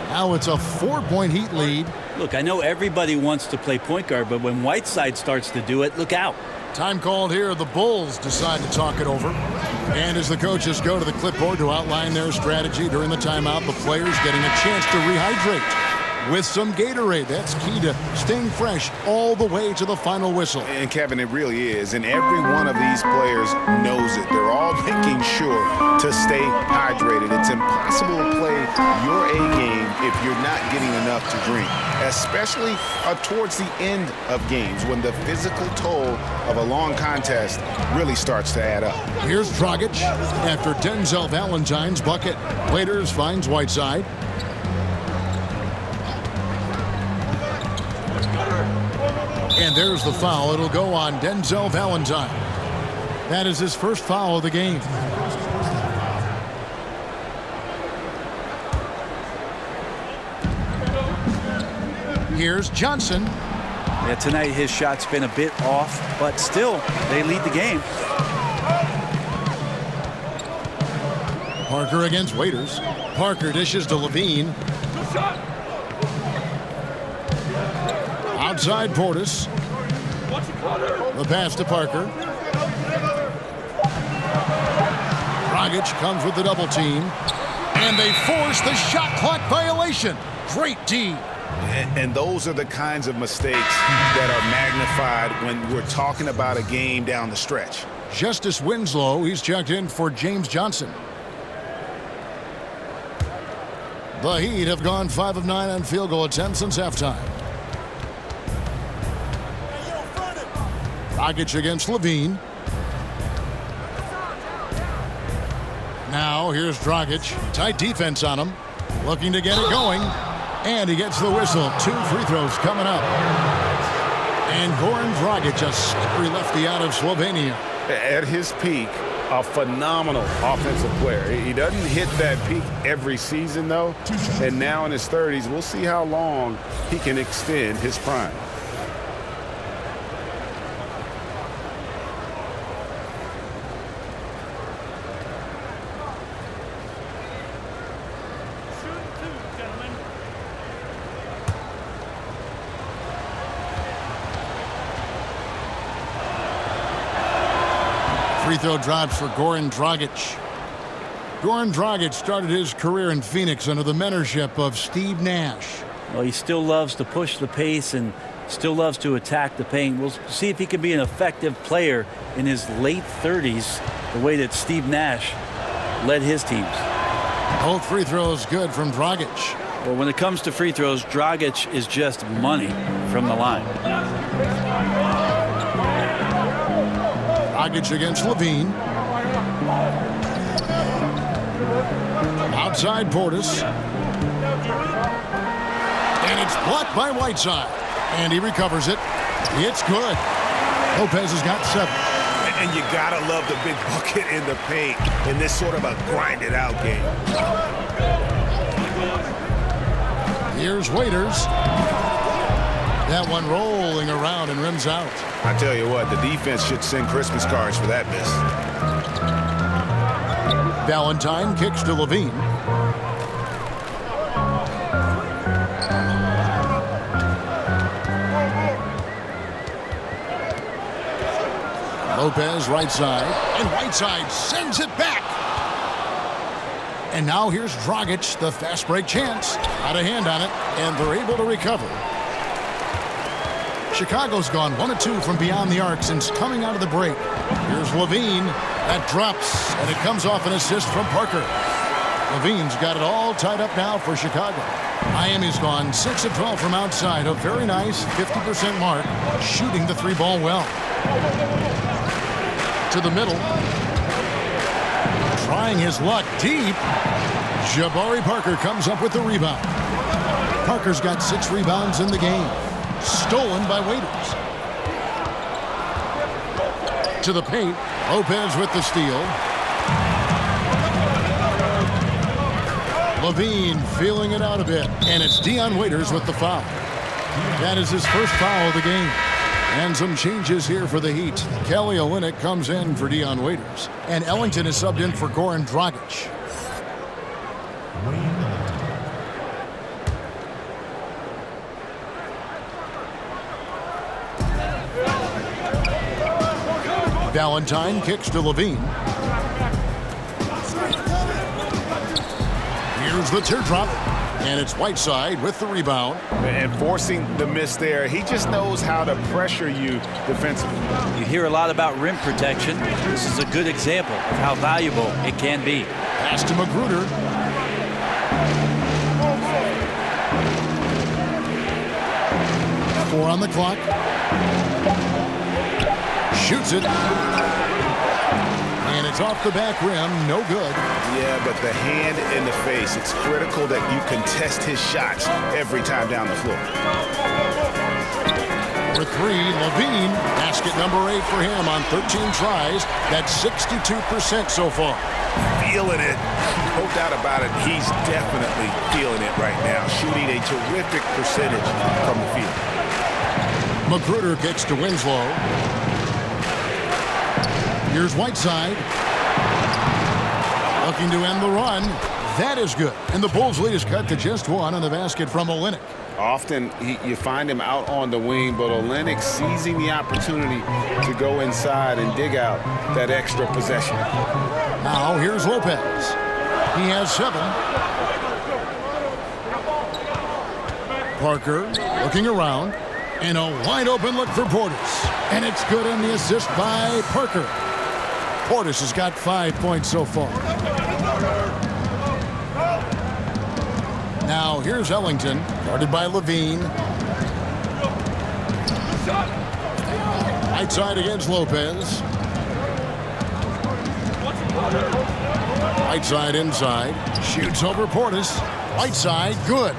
Now it's a 4-point Heat lead. Look, I know everybody wants to play point guard, but when Whiteside starts to do it, look out. Time called here. The Bulls decide to talk it over. And as the coaches go to the clipboard to outline their strategy during the timeout, the players getting a chance to rehydrate with some Gatorade. That's key to staying fresh all the way to the final whistle. And Kevin, it really is. And every one of these players knows it. They're all making sure to stay hydrated. It's impossible to play your A game if you're not getting enough to drink, especially towards the end of games when the physical toll of a long contest really starts to add up. Here's Dragic after Denzel Valentine's bucket. Waiters finds Whiteside. And there's the foul. It'll go on Denzel Valentine. That is his first foul of the game. Here's Johnson. Yeah, tonight his shot's been a bit off, but still, they lead the game. Parker against Waiters. Parker dishes to LaVine. Outside Portis. The pass to Parker. Dragic comes with the double team. And they force the shot clock violation. Great D. And those are the kinds of mistakes that are magnified when we're talking about a game down the stretch. Justice Winslow, he's checked in for James Johnson. The Heat have gone 5 of 9 on field goal attempts since halftime. Dragic against Levine. Now here's Dragic. Tight defense on him. Looking to get it going. And he gets the whistle. 2 free throws coming up. And Goran Dragic, a scary lefty out of Slovenia. At his peak, a phenomenal offensive player. He doesn't hit that peak every season, though. And now in his 30s, we'll see how long he can extend his prime. Free throw drops for Goran Dragic. Goran Dragic started his career in Phoenix under the mentorship of Steve Nash. Well, he still loves to push the pace and still loves to attack the paint. We'll see if he can be an effective player in his late 30s, the way that Steve Nash led his teams. Both free throws good from Dragic. Well, when it comes to free throws, Dragic is just money from the line. Dragic against Levine. Outside Portis. And it's blocked by Whiteside. And he recovers it. It's good. Lopez has got 7. And you gotta love the big bucket in the paint in this sort of a grinded out game. Here's Waiters. That one rolling around and rims out. I tell you what, the defense should send Christmas cards for that miss. Valentine kicks to Levine. Lopez right side, and Whiteside sends it back. And now here's Dragic, the fast break chance. Out of hand on it, and they're able to recover. Chicago's gone 1 of 2 from beyond the arc since coming out of the break. Here's Levine. That drops, and it comes off an assist from Parker. Levine's got it all tied up now for Chicago. Miami's gone 6 of 12 from outside. A very nice 50% mark, shooting the 3-ball well. To the middle. Trying his luck deep. Jabari Parker comes up with the rebound. Parker's got 6 rebounds in the game. Stolen by Waiters. To the paint. Lopez with the steal. Levine feeling it out a bit. And it's Dion Waiters with the foul. That is his first foul of the game. And some changes here for the Heat. Kelly Olynyk comes in for Dion Waiters. And Ellington is subbed in for Goran Dragic. Valentine kicks to Levine. Here's the teardrop. And it's Whiteside with the rebound. And forcing the miss there, he just knows how to pressure you defensively. You hear a lot about rim protection. This is a good example of how valuable it can be. Pass to Magruder. Four on the clock. Shoots it. And it's off the back rim. No good. Yeah, but the hand in the face, it's critical that you contest his shots every time down the floor. For 3, Levine. Basket number 8 for him on 13 tries. That's 62% so far. Feeling it. No doubt about it. He's definitely feeling it right now. Shooting a terrific percentage from the field. Magruder kicks to Winslow. Here's Whiteside. Looking to end the run. That is good. And the Bulls' lead is cut to just one on the basket from Olynyk. Often you find him out on the wing, but Olynyk seizing the opportunity to go inside and dig out that extra possession. Now here's Lopez. He has 7. Parker looking around. And a wide open look for Portis. And it's good on the assist by Parker. Portis has got 5 points so far. Now here's Ellington, guarded by Levine. Right side against Lopez. Right side inside. Shoots over Portis. Right side, good.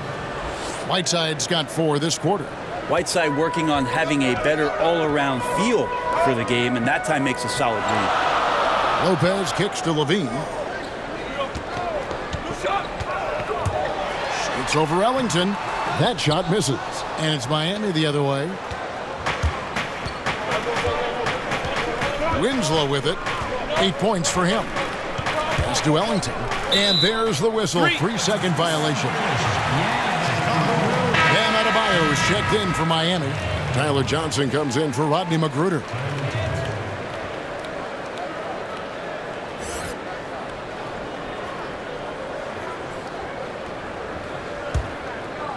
Whiteside's got 4 this quarter. Whiteside working on having a better all-around feel for the game, and that time makes a solid read. Lopez kicks to Levine. Shoots over Ellington. That shot misses. And it's Miami the other way. Winslow with it. 8 points for him. Pass to Ellington. And there's the whistle. 3-second violation. Is checked in for Miami. Tyler Johnson comes in for Rodney Magruder.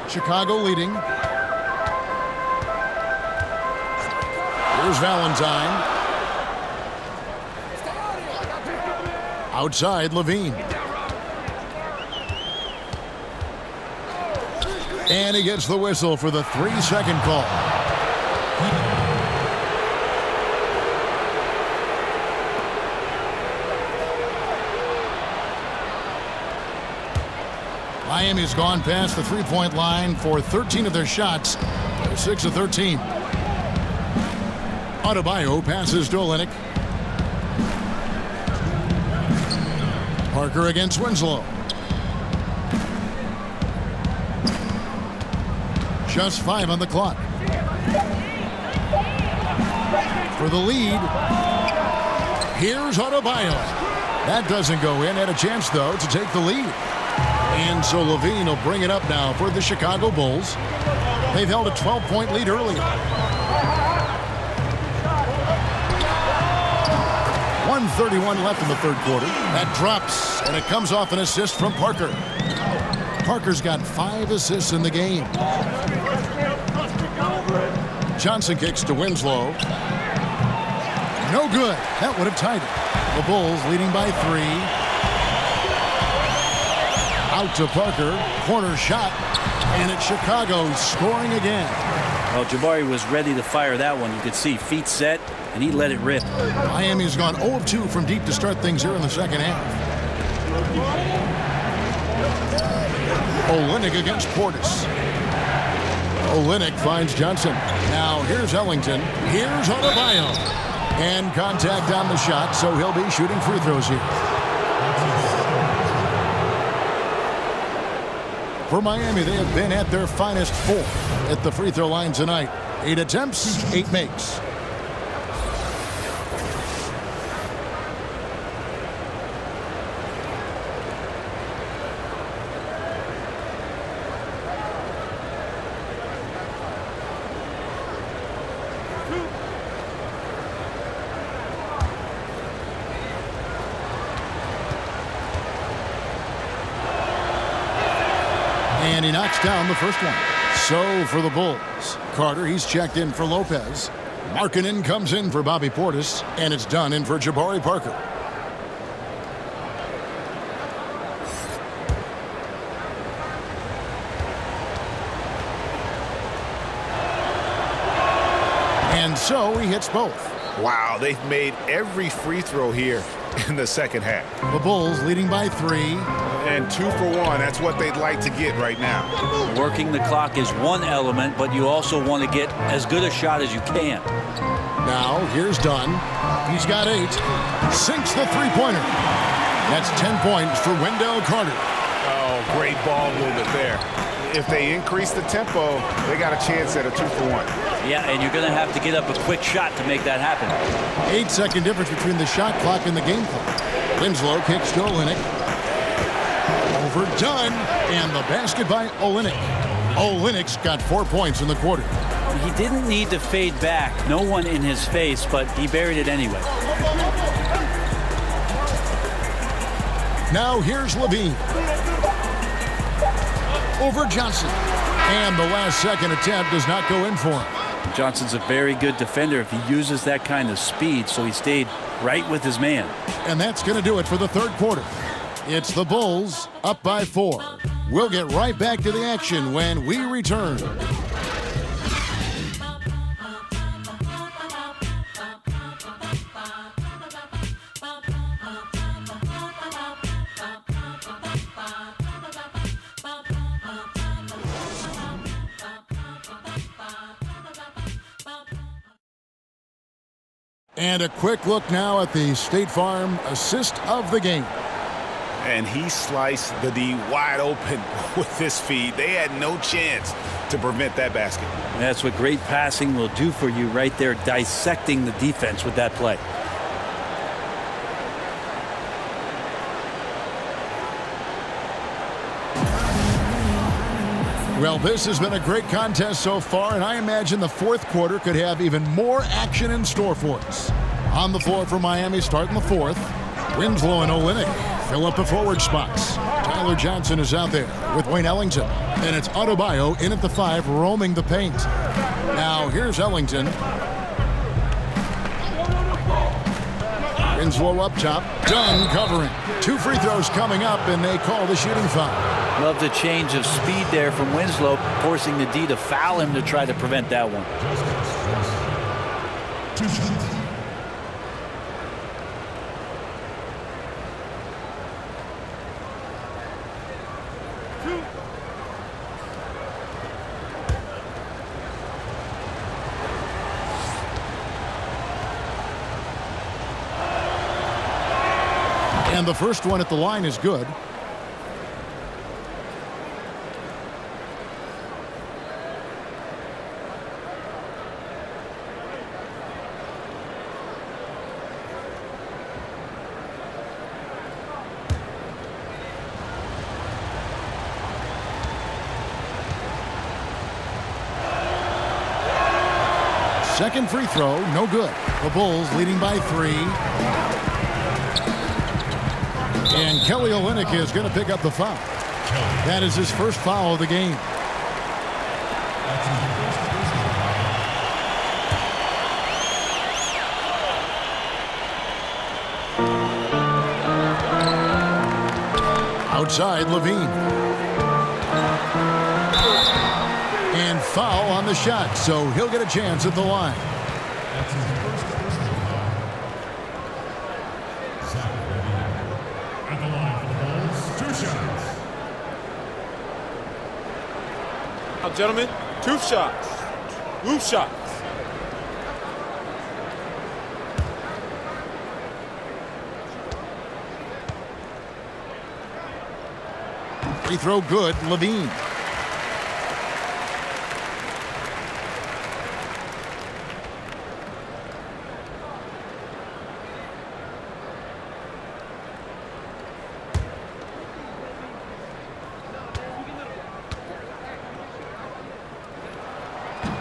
Chicago leading. Here's Valentine. Outside, Levine. And he gets the whistle for the 3-second call. Miami's gone past the three-point line for 13 of their shots. They're 6 of 13. Adebayo passes to Olynyk. Parker against Winslow. Just 5 on the clock. For the lead, here's Adebayo. That doesn't go in. Had a chance, though, to take the lead. And so Levine will bring it up now for the Chicago Bulls. They've held a 12-point lead earlier. 1:31 left in the third quarter. That drops, and it comes off an assist from Parker. Parker's got 5 assists in the game. Johnson kicks to Winslow. No good. That would have tied it. The Bulls leading by 3. Out to Parker. Corner shot. And it's Chicago scoring again. Well, Jabari was ready to fire that one. You could see feet set, and he let it rip. Miami's gone 0 of 2 from deep to start things here in the second half. Olynyk against Portis. Olynyk finds Johnson. Now here's Ellington. Here's Adebayo. And contact on the shot, so he'll be shooting free throws here. For Miami, they have been at their finest 4 at the free throw line tonight. 8 attempts, 8 makes. And he knocks down the first one. So for the Bulls, Carter, he's checked in for Lopez. Markkanen comes in for Bobby Portis. And it's done in for Jabari Parker. And so he hits both. Wow, they've made every free throw here in the second half. The Bulls leading by 3. And 2 for 1. That's what they'd like to get right now. Working the clock is one element, but you also want to get as good a shot as you can. Now here's Dunn. He's got 8. Sinks the three-pointer. That's 10 points for Wendell Carter. Oh, great ball movement there. If they increase the tempo, they got a chance at a 2 for 1. Yeah, and you're going to have to get up a quick shot to make that happen. 8-second difference between the shot clock and the game clock. Winslow kicks to Olynyk. Overdone, and the basket by Olynyk. Olynyk's got 4 points in the quarter. He didn't need to fade back. No one in his face, but he buried it anyway. Now here's Levine. Over Johnson. And the last second attempt does not go in for him. Johnson's a very good defender if he uses that kind of speed, so he stayed right with his man. And that's going to do it for the third quarter. It's the Bulls up by 4. We'll get right back to the action when we return. And a quick look now at the State Farm assist of the game. And he sliced the D wide open with his feet. They had no chance to prevent that basket. And that's what great passing will do for you right there, dissecting the defense with that play. Well, this has been a great contest so far, and I imagine the fourth quarter could have even more action in store for us. On the floor for Miami, starting the fourth, Winslow and Olynyk fill up the forward spots. Tyler Johnson is out there with Wayne Ellington, and it's Adebayo in at the 5, roaming the paint. Now here's Ellington. Winslow up top, Dunn covering. 2 free throws coming up, and they call the shooting foul. Love the change of speed there from Winslow, forcing the D to foul him to try to prevent that one. And the first one at the line is good. Second free throw, no good. The Bulls leading by 3. And Kelly Olynyk is going to pick up the foul. That is his first foul of the game. Outside, Levine. And foul on the shot, so he'll get a chance at the line. Now, gentlemen, 2 shots. Roof shots. Free throw good, Levine.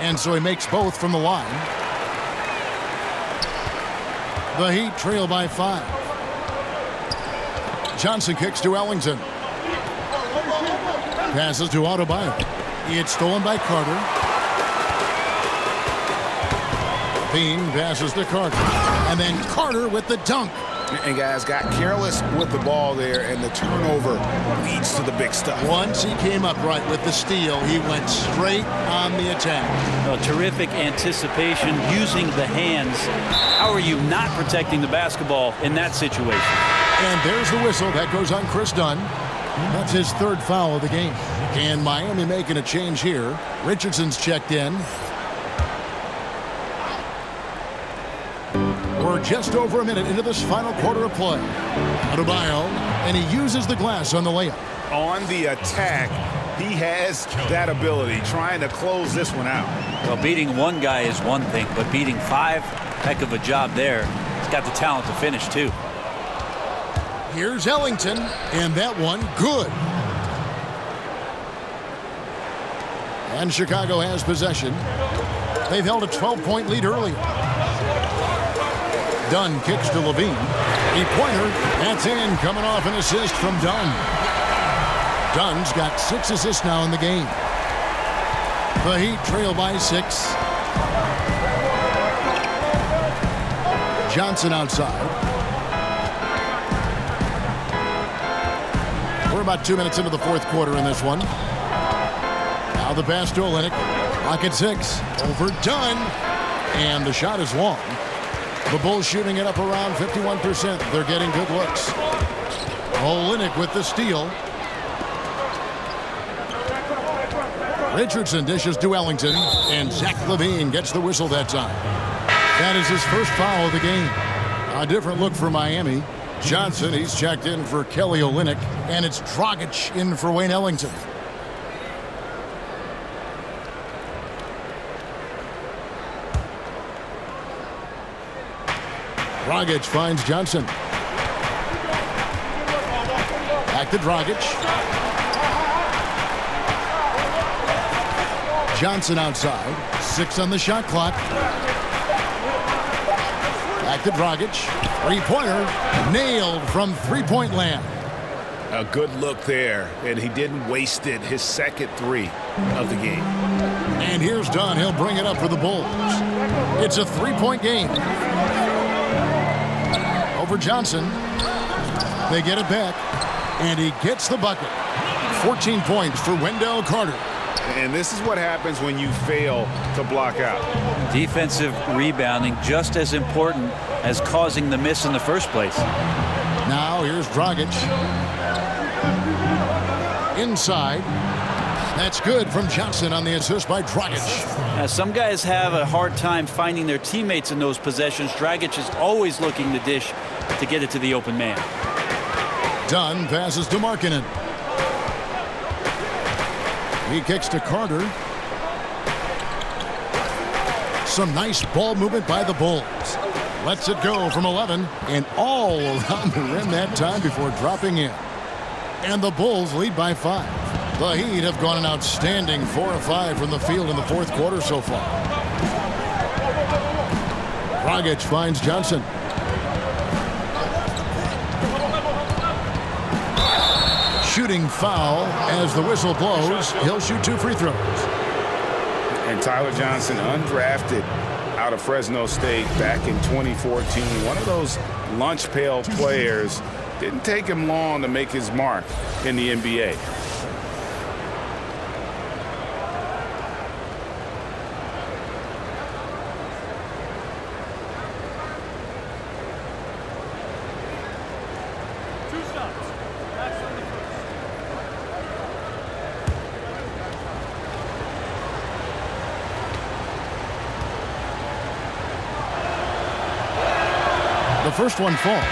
And so he makes both from the line. The Heat trail by 5. Johnson kicks to Ellington. Passes to Adebayo. It's stolen by Carter. Bean passes to Carter. And then Carter with the dunk. And guys got careless with the ball there, and the turnover leads to the big stuff. Once he came up right with the steal, he went straight on the attack. Terrific anticipation, using the hands. How are you not protecting the basketball in that situation? And there's the whistle. That goes on Chris Dunn. That's his third foul of the game. And Miami making a change here. Richardson's checked in. We're just over a minute into this final quarter of play. Adebayo, and he uses the glass on the layup. On the attack, he has that ability, trying to close this one out. Well, beating one guy is one thing, but beating 5, heck of a job there. He's got the talent to finish, too. Here's Ellington, and that one good. And Chicago has possession. They've held a 12-point lead early. Dunn kicks to Levine. Three-pointer. That's in. Coming off an assist from Dunn. Dunn's got 6 assists now in the game. The Heat trail by 6. Johnson outside. We're about 2 minutes into the fourth quarter in this one. Now the pass to Olynyk. Clock at 6. Over Dunn. And the shot is long. The Bulls shooting it up around 51%. They're getting good looks. Olynyk with the steal. Richardson dishes to Ellington. And Zach LaVine gets the whistle that time. That is his first foul of the game. A different look for Miami. Johnson, he's checked in for Kelly Olynyk. And it's Dragic in for Wayne Ellington. Dragic finds Johnson. Back to Dragic. Johnson outside. 6 on the shot clock. Back to Dragic. Three-pointer. Nailed from three-point land. A good look there, and he didn't waste it. His second 3 of the game. And here's Dunn. He'll bring it up for the Bulls. It's a three-point game. Over Johnson. They get it back. And he gets the bucket. 14 points for Wendell Carter. And this is what happens when you fail to block out. Defensive rebounding just as important as causing the miss in the first place. Now here's Dragic. Inside. That's good from Johnson on the assist by Dragic. Now, some guys have a hard time finding their teammates in those possessions. Dragic is always looking to dish to get it to the open man. Dunn passes to Markkanen. He kicks to Carter. Some nice ball movement by the Bulls. Lets it go from 11 and all around the rim that time before dropping in. And the Bulls lead by 5. The Heat have gone an outstanding 4 of 5 from the field in the fourth quarter so far. Dragic finds Johnson. Shooting foul as the whistle blows. He'll shoot 2 free throws. And Tyler Johnson, undrafted out of Fresno State back in 2014. One of those lunch pail players. Didn't take him long to make his mark in the NBA. The first one falls.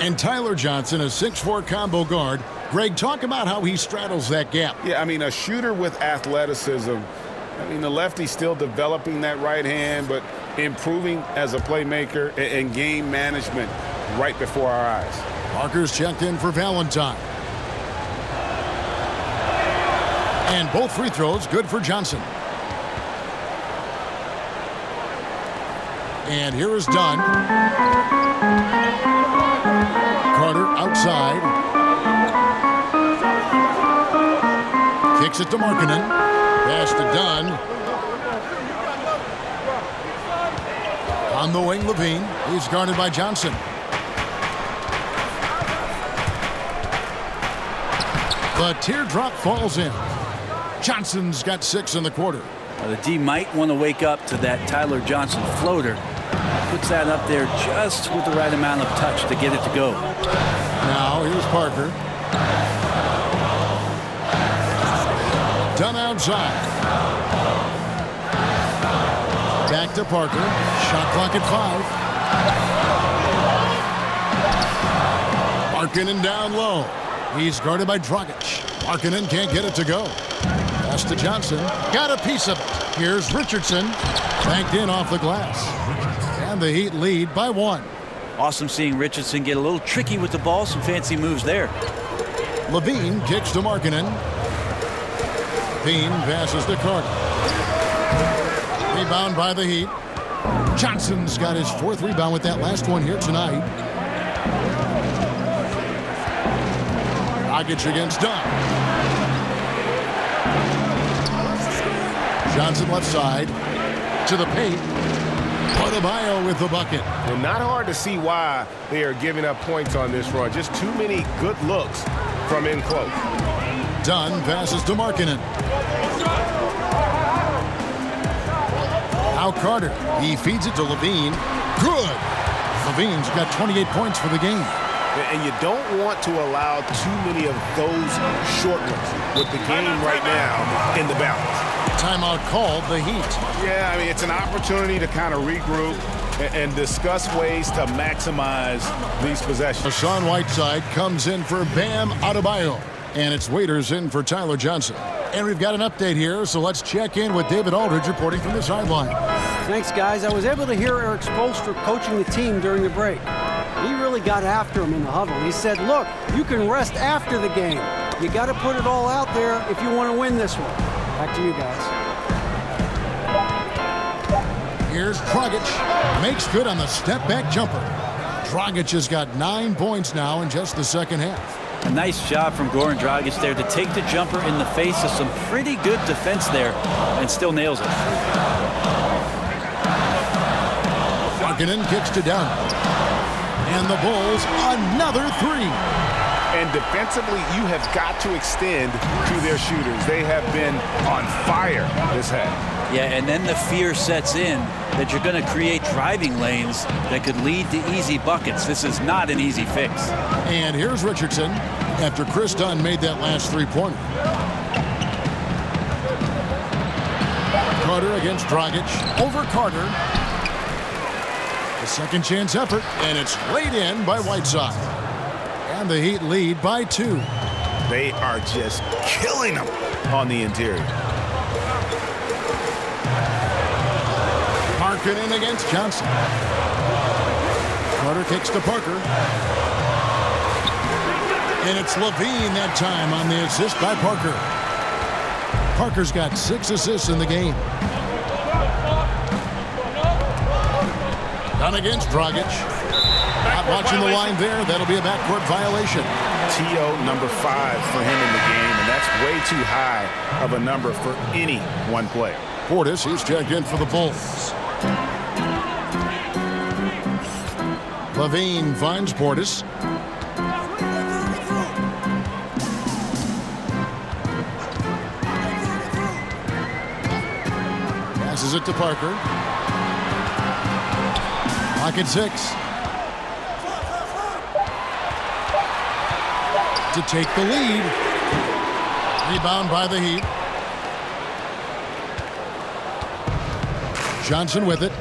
And Tyler Johnson, a 6'4" combo guard. Greg, talk about how he straddles that gap. Yeah, I mean, a shooter with athleticism. I mean, the lefty's still developing that right hand, but improving as a playmaker and game management right before our eyes. Parker's checked in for Valentine. And both free throws good for Johnson. And here is Dunn. Carter outside. Kicks it to Markkanen. Pass to Dunn. On the wing, Levine. He's guarded by Johnson. The teardrop falls in. Johnson's got 6 in the quarter. The D might want to wake up to that Tyler Johnson floater. Puts that up there just with the right amount of touch to get it to go. Now here's Parker. Dunn outside. Back to Parker. Shot clock at 5. Markkanen down low. He's guarded by Dragic. Markkanen can't get it to go. Pass to Johnson. Got a piece of it. Here's Richardson. Banked in off the glass. And the Heat lead by 1. Awesome seeing Richardson get a little tricky with the ball. Some fancy moves there. Levine kicks to Markkanen. Bean passes to Carter. Rebound by the Heat. Johnson's got his 4th rebound with that last one here tonight. Dragic against Dunn. Johnson left side to the paint. Adebayo with the bucket. And not hard to see why they are giving up points on this run. Just too many good looks from in close. Dunn passes to Markkanen. Now Carter. He feeds it to Levine. Good. Levine's got 28 points for the game. And you don't want to allow too many of those short ones with the game right now in the balance. Timeout called, the Heat. Yeah, I mean, it's an opportunity to kind of regroup and discuss ways to maximize these possessions. Hassan Whiteside comes in for Bam Adebayo. And it's Waiters in for Tyler Johnson. And we've got an update here, so let's check in with David Aldridge reporting from the sideline. Thanks, guys. I was able to hear Eric Spoelstra coaching the team during the break. He really got after him in the huddle. He said, look, you can rest after the game. You got to put it all out there if you want to win this one. Back to you guys. Here's Dragic. Makes good on the step-back jumper. Dragic has got 9 points now in just the second half. A nice job from Goran Dragic there to take the jumper in the face of some pretty good defense there and still nails it. Markkanen kicks to Dunn. And the Bulls, another 3. And defensively, you have got to extend to their shooters. They have been on fire this half. Yeah, and then the fear sets in that you're going to create driving lanes that could lead to easy buckets. This is not an easy fix. And here's Richardson after Chris Dunn made that last 3-pointer. Carter against Dragic. Over Carter. The second chance effort, and it's laid in by Whiteside. And the Heat lead by 2. They are just killing them on the interior. Markkanen against Johnson. Carter kicks to Parker. And it's Levine that time on the assist by Parker. Parker's got 6 assists in the game. Done against Dragic. Not watching the line there. That'll be a backcourt violation. TO number 5 for him in the game, and that's way too high of a number for any one player. Portis, he's checked in for the Bulls. Levine finds Portis. Passes it to Parker. Pocket 6. To take the lead. Rebound by the Heat. Johnson with it.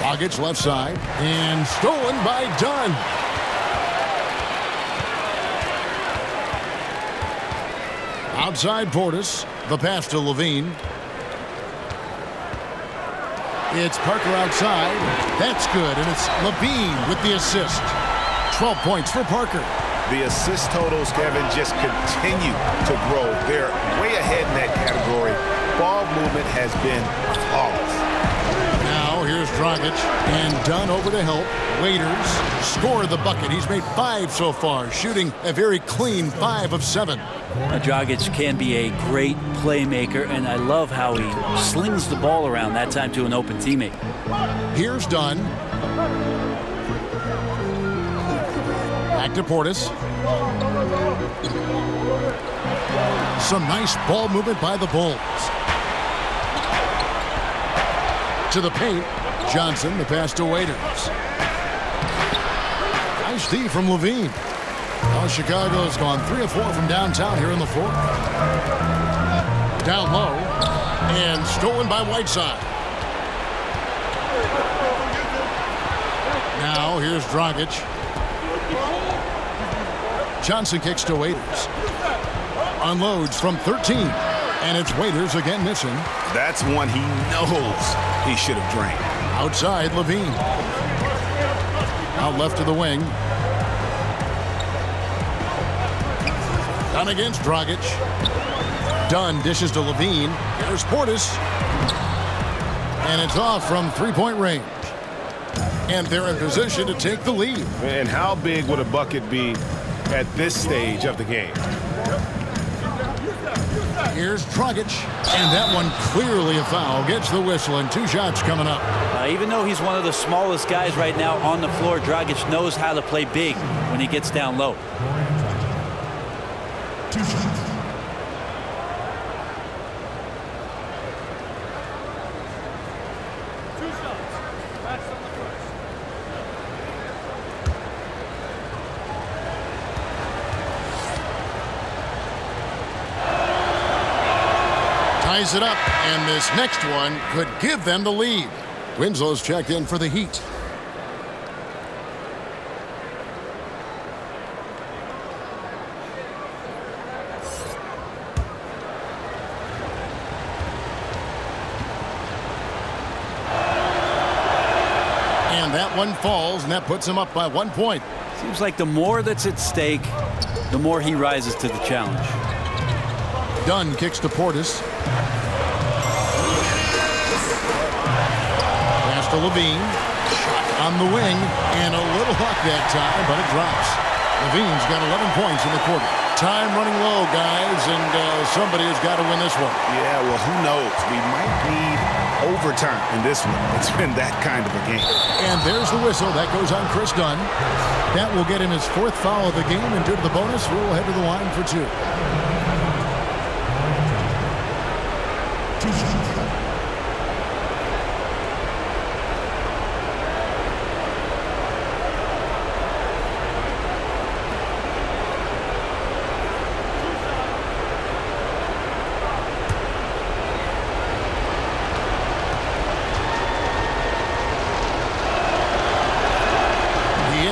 Dragic left side. And stolen by Dunn. Outside Portis. The pass to Levine. It's Parker outside. That's good. And it's Levine with the assist. 12 points for Parker. The assist totals, Kevin, just continue to grow. They're way ahead in that category. Ball movement has been flawless. Now here's Dragic and Dunn over to help. Waiters score the bucket. He's made 5 so far, shooting a very clean 5 of 7. Dragic can be a great playmaker, and I love how he slings the ball around that time to an open teammate. Here's Dunn. Back to Portis. Some nice ball movement by the Bulls. To the paint. Johnson, the pass to Waiters. Nice D from Levine. Now Chicago's gone 3 of 4 from downtown here in the fourth. Down low. And stolen by Whiteside. Now here's Dragic. Johnson kicks to Waiters. Unloads from 13. And it's Waiters again missing. That's one he knows he should have drained. Outside Levine. Out left to the wing. Dunn against Dragic. Dunn dishes to Levine. There's Portis. And it's off from three-point range. And they're in position to take the lead. And how big would a bucket be at this stage of the game? Here's Dragic. And that one clearly a foul. Gets the whistle, and 2 shots coming up. Even though he's one of the smallest guys right now on the floor, Dragic knows how to play big when he gets down low. 2 shots. Ties it up, and this next one could give them the lead. Winslow's checked in for the Heat. And that one falls, and that puts him up by 1 point. Seems like the more that's at stake, the more he rises to the challenge. Dunn kicks to Portis. Pass to Levine. Shot on the wing, and a little luck that time, but it drops. Levine's got 11 points in the quarter. Time running low, guys, and somebody has got to win this one. Yeah, well, who knows? We might need overtime in this one. It's been that kind of a game. And there's the whistle. That goes on Chris Dunn. That will get him his 4th foul of the game, and due to the bonus, we'll head to the line for 2.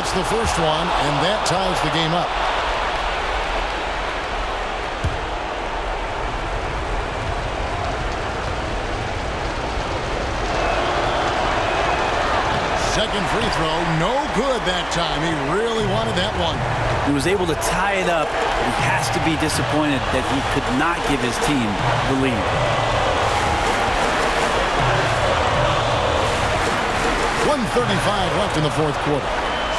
The first one, and that ties the game up. Second free throw, no good that time. He really wanted that one. He was able to tie it up, but he has to be disappointed that he could not give his team the lead. 1:35 left in the 4th quarter.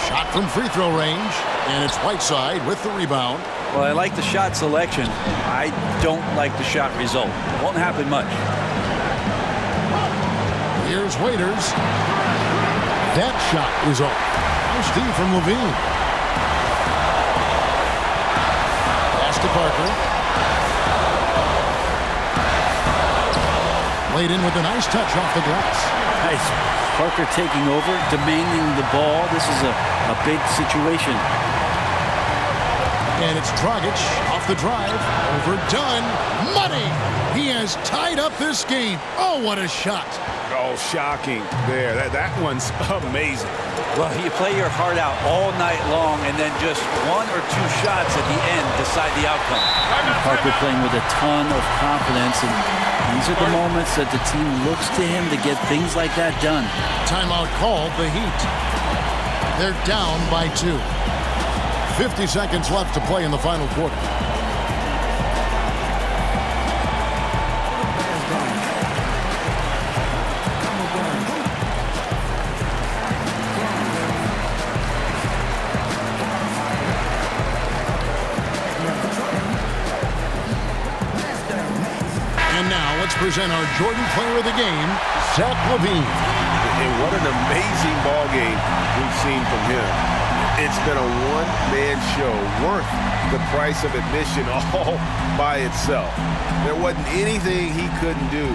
Shot from free throw range, and it's Whiteside with the rebound. Well, I like the shot selection. I don't like the shot result. Won't happen much. Here's Waiters. That shot is off. Nice D from Levine. Pass to Parker. Laid in with a nice touch off the glass. Nice. Parker taking over, demanding the ball. This is a big situation. And it's Dragic off the drive. Over Dunn. Money! He has tied up this game. Oh, what a shot. Oh, shocking there. That one's amazing. Well, you play your heart out all night long, and then just 1 or 2 shots at the end decide the outcome. Parker playing with a ton of confidence, and these are the moments that the team looks to him to get things like that done. Timeout called, the Heat. They're down by 2. 50 seconds left to play in the final quarter. Present our Jordan Player of the Game, Zach LaVine. And what an amazing ball game we've seen from him. It's been a one-man show worth the price of admission all by itself. There wasn't anything he couldn't do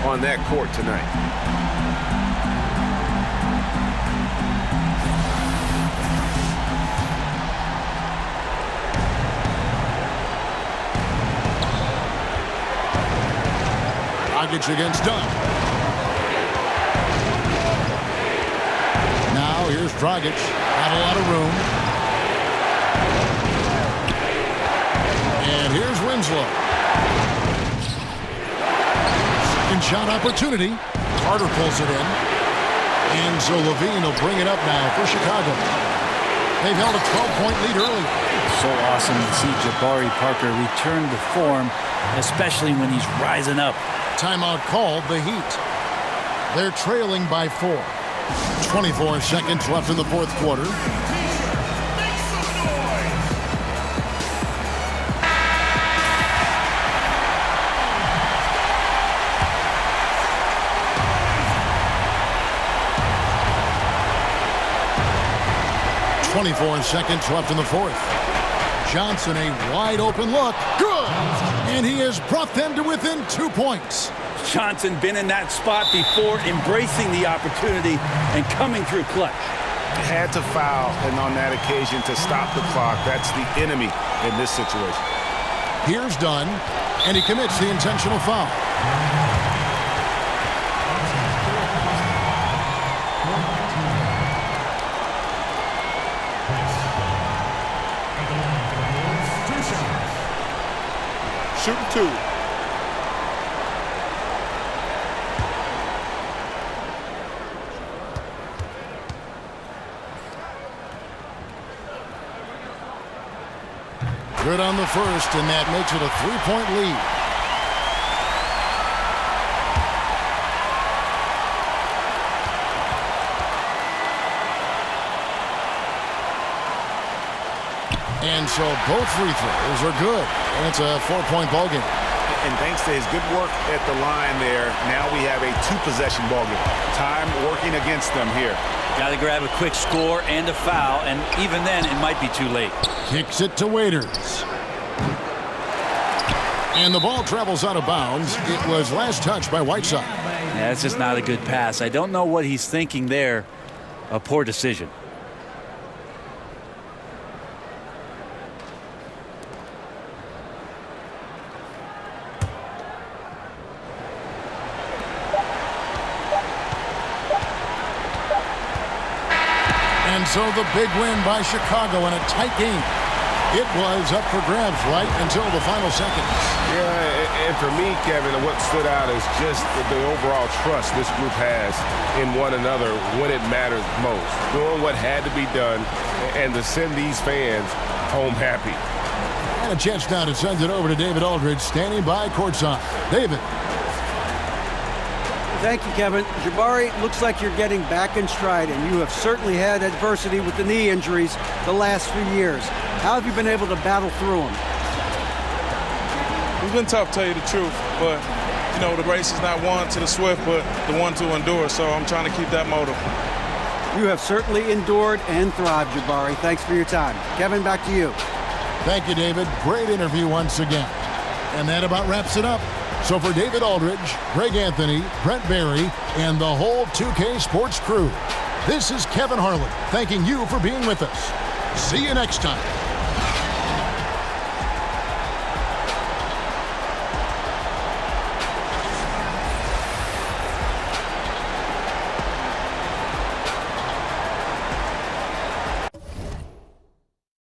on that court tonight. Against Dunn. Now here's Dragic. Had a lot of room. And here's Winslow. Second shot opportunity. Carter pulls it in. And so LaVine will bring it up now for Chicago. They've held a 12-point lead early. So awesome to see Jabari Parker return to form, especially when he's rising up. Timeout called the Heat. They're trailing by 4. 24 seconds left in the fourth quarter. .24 seconds left in the fourth. Johnson, a wide open look. Good! And he has brought them to within 2 points. Johnson been in that spot before, embracing the opportunity and coming through clutch. Had to foul, and on that occasion to stop the clock. That's the enemy in this situation. Here's Dunn, and he commits the intentional foul. Shooting 2. Good on the first, and that makes it a 3-point lead. And so both free throws are good. And it's a 4-point ball game. And thanks to his good work at the line there, now we have a 2-possession ball game. Time working against them here. Got to grab a quick score and a foul, and even then, it might be too late. Kicks it to Waiters. And the ball travels out of bounds. It was last touched by Whiteside. Yeah, that's just not a good pass. I don't know what he's thinking there. A poor decision. And so the big win by Chicago in a tight game. It was up for grabs right until the final seconds. Yeah, and for me, Kevin, what stood out is just the overall trust this group has in one another when it matters most. Doing what had to be done and to send these fans home happy. And a chance now to send it over to David Aldridge, standing by courtside. David. Thank you, Kevin. Jabari, looks like you're getting back in stride, and you have certainly had adversity with the knee injuries the last few years. How have you been able to battle through them? It's been tough, to tell you the truth, but, you know, the race is not won to the swift, but the one to endure, so I'm trying to keep that motive. You have certainly endured and thrived, Jabari. Thanks for your time. Kevin, back to you. Thank you, David. Great interview once again. And that about wraps it up. So for David Aldridge, Greg Anthony, Brent Barry, and the whole 2K Sports crew, this is Kevin Harlan thanking you for being with us. See you next time.